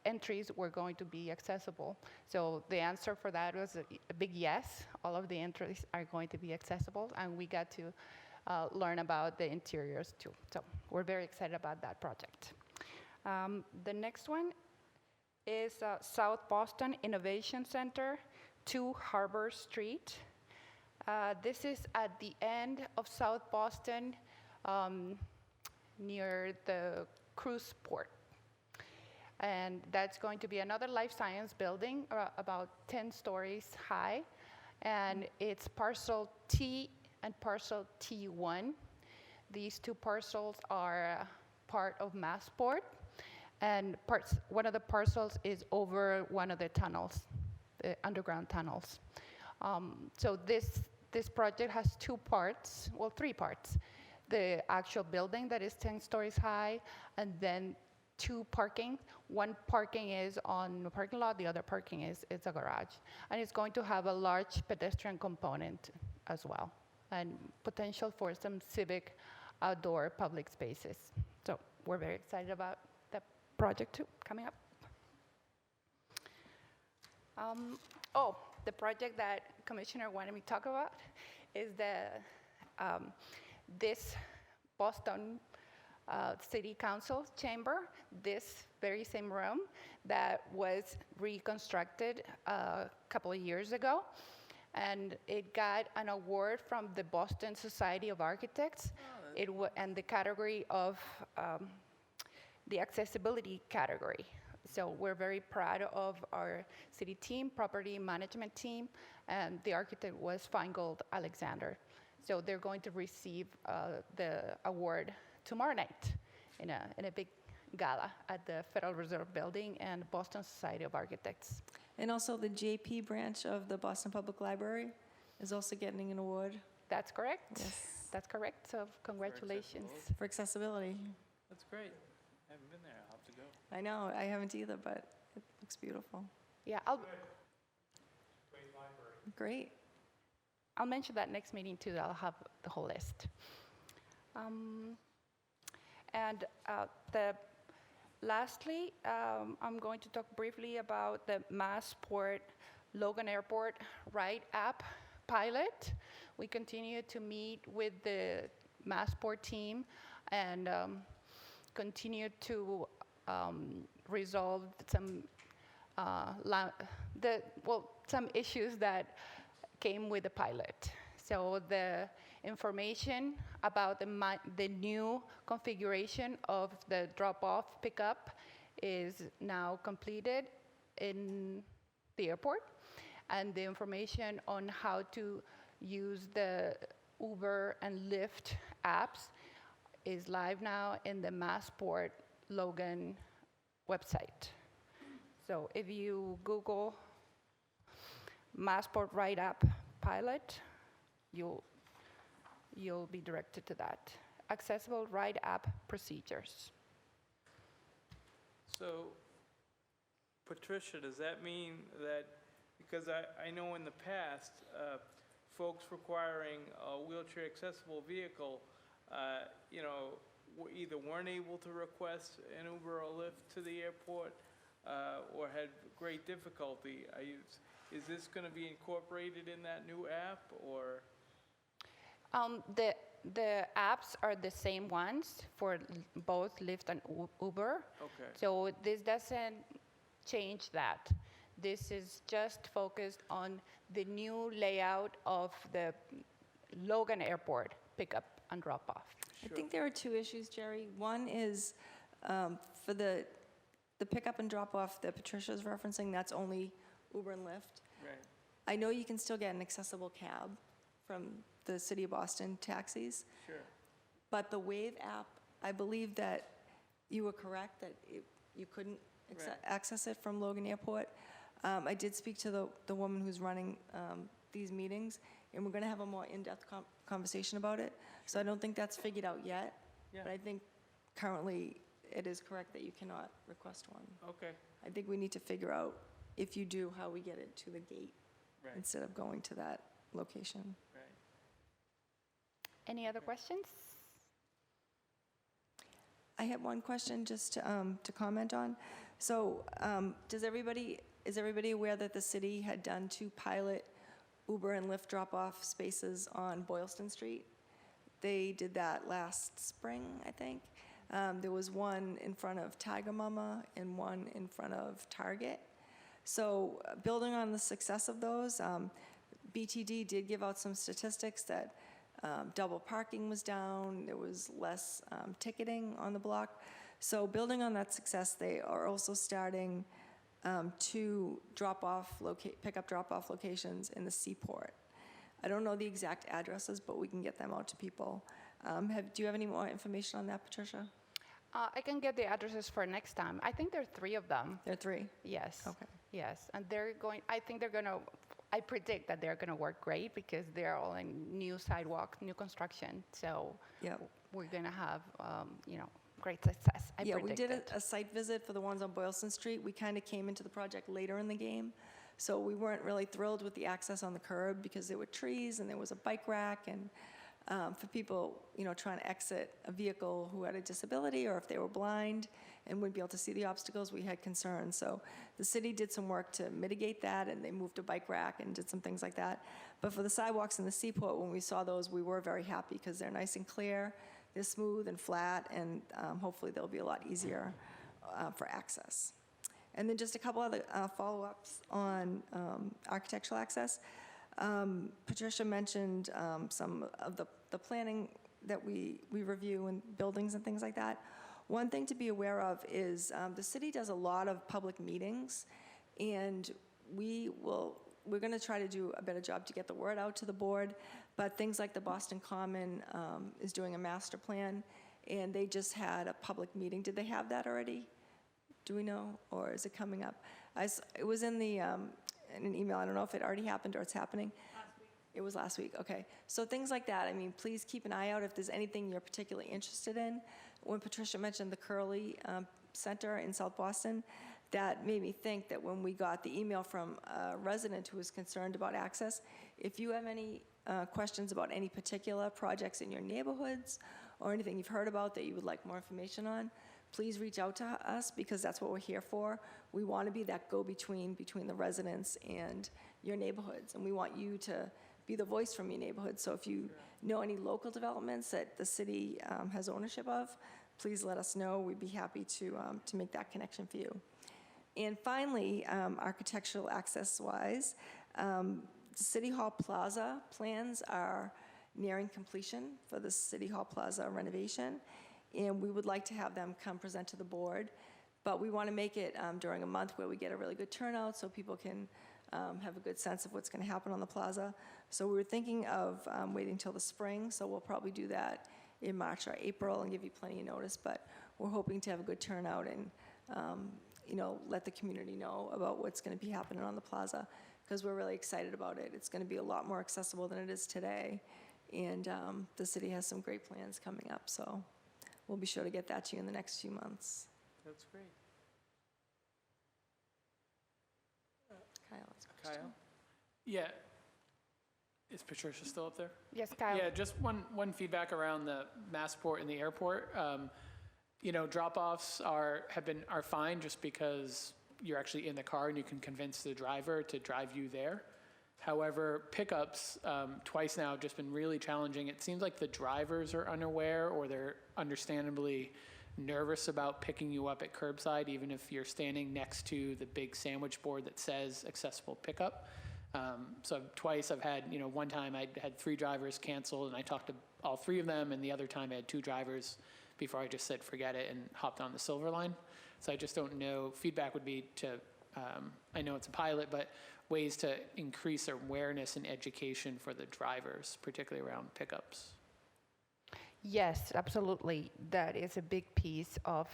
entries were going to be accessible. So the answer for that was a big yes. All of the entries are going to be accessible, and we got to learn about the interiors too. So we're very excited about that project. The next one is South Boston Innovation Center, 2 Harbor Street. This is at the end of South Boston, near the cruise port. And that's going to be another life science building, about 10 stories high. And it's parcel T and parcel T1. These 2 parcels are part of Massport. And one of the parcels is over one of the tunnels, the underground tunnels. So this project has 2 parts, well, 3 parts. The actual building that is 10 stories high, and then 2 parking. One parking is on the parking lot, the other parking is a garage. And it's going to have a large pedestrian component as well, and potential for some civic outdoor public spaces. So we're very excited about that project too, coming up. The project that Commissioner wanted me to talk about is this Boston City Council chamber, this very same room that was reconstructed a couple of years ago, and it got an award from the Boston Society of Architects, and the category of the accessibility category. So we're very proud of our city team, property management team, and the architect was Feingold Alexander. So they're going to receive the award tomorrow night in a big gala at the Federal Reserve Building and Boston Society of Architects. And also the JP branch of the Boston Public Library is also getting an award. That's correct. Yes. That's correct. So congratulations. For accessibility. That's great. I haven't been there. I'll have to go. I know, I haven't either, but it looks beautiful. Yeah, Great library. Great. I'll mention that next meeting too. I'll have the whole list. Lastly, I'm going to talk briefly about the Massport Logan Airport Ride app pilot. We continue to meet with the Massport team and continue to resolve some some issues that came with the pilot. So the information about the new configuration of the drop-off pickup is now completed in the airport, and the information on how to use the Uber and Lyft apps is live now in the Massport Logan website. So if you Google Massport Ride App Pilot, you'll be directed to that. Accessible Ride App Procedures. So, Patricia, does that mean that, because I know in the past, folks requiring a wheelchair accessible vehicle, either weren't able to request an Uber or Lyft to the airport, or had great difficulty. Is this going to be incorporated in that new app, or? The apps are the same ones for both Lyft and Uber. Okay. So this doesn't change that. This is just focused on the new layout of the Logan Airport pickup and drop off. I think there are two issues, Jerry. One is for the pickup and drop off that Patricia's referencing, that's only Uber and Lyft. Right. I know you can still get an accessible cab from the City of Boston taxis. Sure. But the Wave app, I believe that you were correct that you couldn't access it from Logan Airport. I did speak to the woman who's running these meetings, and we're going to have a more in-depth conversation about it. So I don't think that's figured out yet. Yeah. But I think currently it is correct that you cannot request one. Okay. I think we need to figure out, if you do, how we get it to the gate Right. instead of going to that location. Right. Any other questions? I had one question just to comment on. So is everybody aware that the city had done 2 pilot Uber and Lyft drop-off spaces on Boylston Street? They did that last spring, I think. There was one in front of Tiger Mama and one in front of Target. So building on the success of those, BTD did give out some statistics that double parking was down, there was less ticketing on the block. So building on that success, they are also starting 2 pickup drop-off locations in the Seaport. I don't know the exact addresses, but we can get them out to people. Do you have any more information on that, Patricia? I can get the addresses for next time. I think there are 3 of them. There are 3? Yes. Okay. Yes, and I predict that they're going to work great because they're all in new sidewalk, new construction. So we're going to have, great success. I we predict did it. a site visit for the ones on Boylston Street. We kind of came into the project later in the game. So we weren't really thrilled with the access on the curb because there were trees and there was a bike rack. And for people, trying to exit a vehicle who had a disability or if they were blind and wouldn't be able to see the obstacles, we had concerns. So the city did some work to mitigate that, and they moved a bike rack and did some things like that. But for the sidewalks in the Seaport, when we saw those, we were very happy because they're nice and clear, they're smooth and flat, and hopefully they'll be a lot easier for access. And then just a couple other follow-ups on architectural access. Patricia mentioned some of the planning that we review in buildings and things like that. One thing to be aware of is the city does a lot of public meetings, and we're going to try to do a better job to get the word out to the board, but things like the Boston Common is doing a master plan, and they just had a public meeting. Did they have that already? Do we know, or is it coming up? It was in an email. I don't know if it already happened or it's happening. Last week. It was last week, okay. So things like that, please keep an eye out if there's anything you're particularly interested in. When Patricia mentioned the Curley Center in South Boston, that made me think that when we got the email from a resident who was concerned about access, if you have any questions about any particular projects in your neighborhoods or anything you've heard about that you would like more information on, please reach out to us because that's what we're here for. We want to be that go-between between the residents and your neighborhoods, and we want you to be the voice from your neighborhood. So if you know any local developments that the city has ownership of, please let us know. We'd be happy to make that connection for you. And finally, architectural access-wise, City Hall Plaza plans are nearing completion for the City Hall Plaza renovation, and we would like to have them come present to the board, but we want to make it during a month where we get a really good turnout so people can have a good sense of what's going to happen on the plaza. So we were thinking of waiting till the spring, so we'll probably do that in March or April and give you plenty of notice, but we're hoping to have a good turnout and let the community know about what's going to be happening on the plaza, because we're really excited about it. It's going to be a lot more accessible than it is today, and the city has some great plans coming up, so we'll be sure to get that to you in the next few months. That's great. Kyle has a question. Kyle? Yeah. Is Patricia still up there? Yes, Kyle. Yeah, just one feedback around the Massport and the airport. Drop-offs are fine just because you're actually in the car and you can convince the driver to drive you there. However, pickups twice now have just been really challenging. It seems like the drivers are unaware, or they're understandably nervous about picking you up at curbside, even if you're standing next to the big sandwich board that says accessible pickup. So twice I've had, one time I had 3 drivers canceled and I talked to all 3 of them, and the other time I had 2 drivers before I just said forget it and hopped on the Silver Line. So I just don't know. Feedback would be to, I know it's a pilot, but ways to increase awareness and education for the drivers, particularly around pickups. Yes, absolutely. That is a big piece of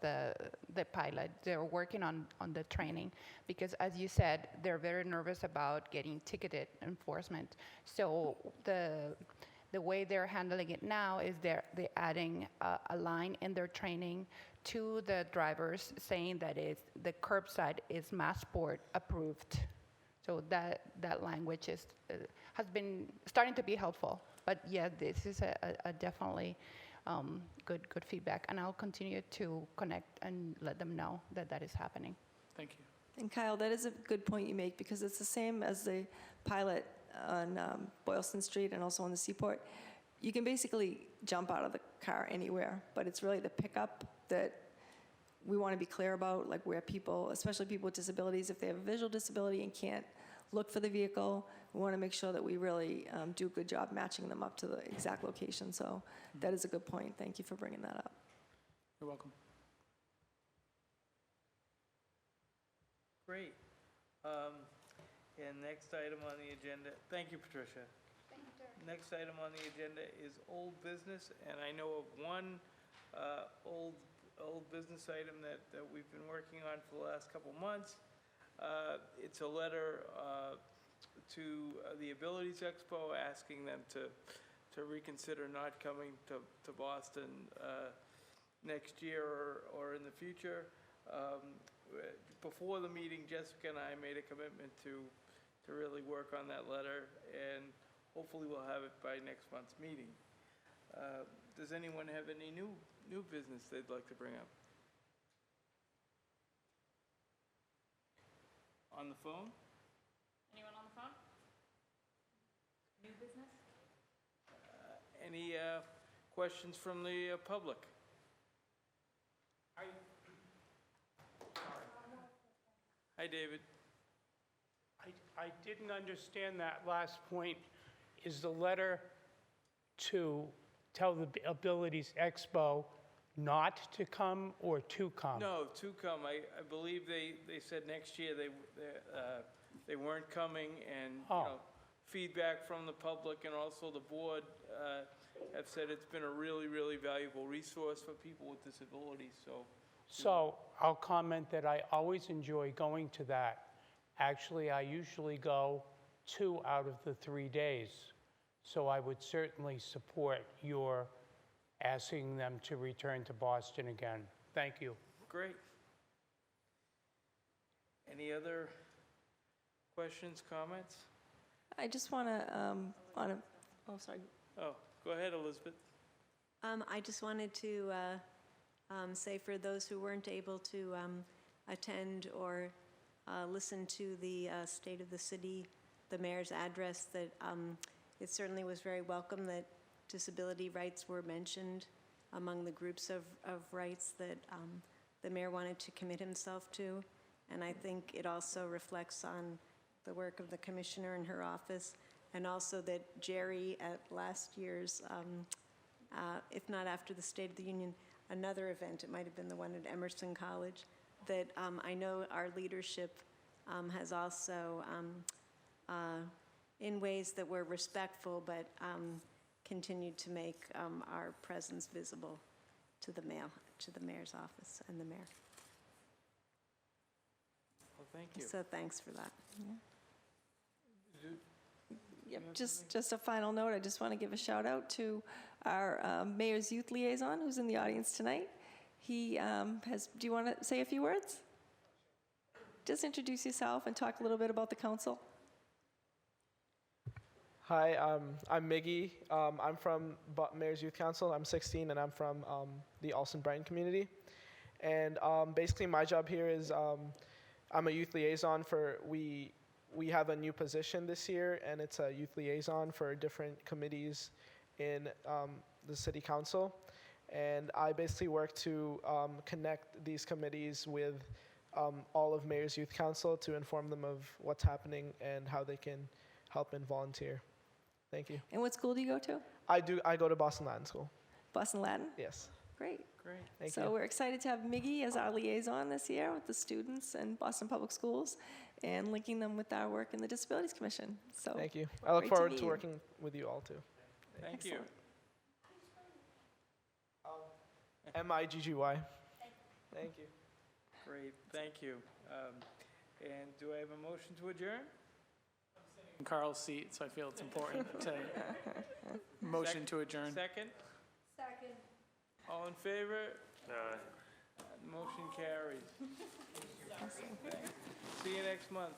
the pilot. They're working on the training because, as you said, they're very nervous about getting ticketed enforcement. So the way they're handling it now is they're adding a line in their training to the drivers saying that the curbside is Massport approved. So that language has been starting to be helpful. But yeah, this is a definitely good feedback, and I'll continue to connect and let them know that is happening. Thank you. And Kyle, that is a good point you make, because it's the same as the pilot on Boylston Street and also on the Seaport. You can basically jump out of the car anywhere, but it's really the pickup that we want to be clear about, like where people, especially people with disabilities, if they have a visual disability and can't look for the vehicle, we want to make sure that we really do a good job matching them up to the exact location. So that is a good point. Thank you for bringing that up. You're welcome. Great. And next item on the agenda, thank you, Patricia. Thank you, Derek. Next item on the agenda is old business, and I know of one old business item that we've been working on for the last couple months. It's a letter to the Abilities Expo asking them to reconsider not coming to Boston next year or in the future. Before the meeting, Jessica and I made a commitment to really work on that letter, and hopefully we'll have it by next month's meeting. Does anyone have any new business they'd like to bring up? On the phone? Anyone on the phone? New business? Any questions from the public? Hi, David. I didn't understand that last point. Is the letter to tell the Abilities Expo not to come or to come? No, to come. I believe they said next year they weren't coming, and feedback from the public and also the board have said it's been a really, really valuable resource for people with disabilities. So I'll comment that I always enjoy going to that. Actually, I usually go 2 out of the 3 days. So I would certainly support your asking them to return to Boston again. Thank you. Great. Any other questions, comments? I just want to, oh, sorry. Oh, go ahead, Elizabeth. I just wanted to say, for those who weren't able to attend or listen to the State of the City, the mayor's address, that it certainly was very welcome that disability rights were mentioned among the groups of rights that the mayor wanted to commit himself to. And I think it also reflects on the work of the commissioner in her office, and also that Jerry at last year's, if not after the State of the Union, another event, it might have been the one at Emerson College, that I know our leadership has also, in ways that were respectful, but continued to make our presence visible to the mayor's office and the mayor. Well, thank you. So thanks for that. Yep, just a final note, I just want to give a shout out to our Mayor's Youth Liaison, who's in the audience tonight. He do you want to say a few words? Just introduce yourself and talk a little bit about the council. Hi, I'm Miggy. I'm from Mayor's Youth Council. I'm 16 and I'm from the Alston-Brighton community. And basically my job here is I'm a youth liaison for, we have a new position this year, and it's a youth liaison for different committees in the city council. And I basically work to connect these committees with all of Mayor's Youth Council to inform them of what's happening and how they can help and volunteer. Thank you. And what school do you go to? I go to Boston Latin School. Boston Latin? Yes. Great. Great. Thank So you. we're excited to have Miggy as our liaison this year with the students in Boston Public Schools and linking them with our work in the Disabilities Commission. So Thank you. I look great forward meet to you. working with you all too. Thank you. MIGGY. Thank you. Great, thank you. And do I have a motion to adjourn? In Carl's seat, so I feel it's important to motion to adjourn. Second? Second. All in favor? Motion carries. See you next month.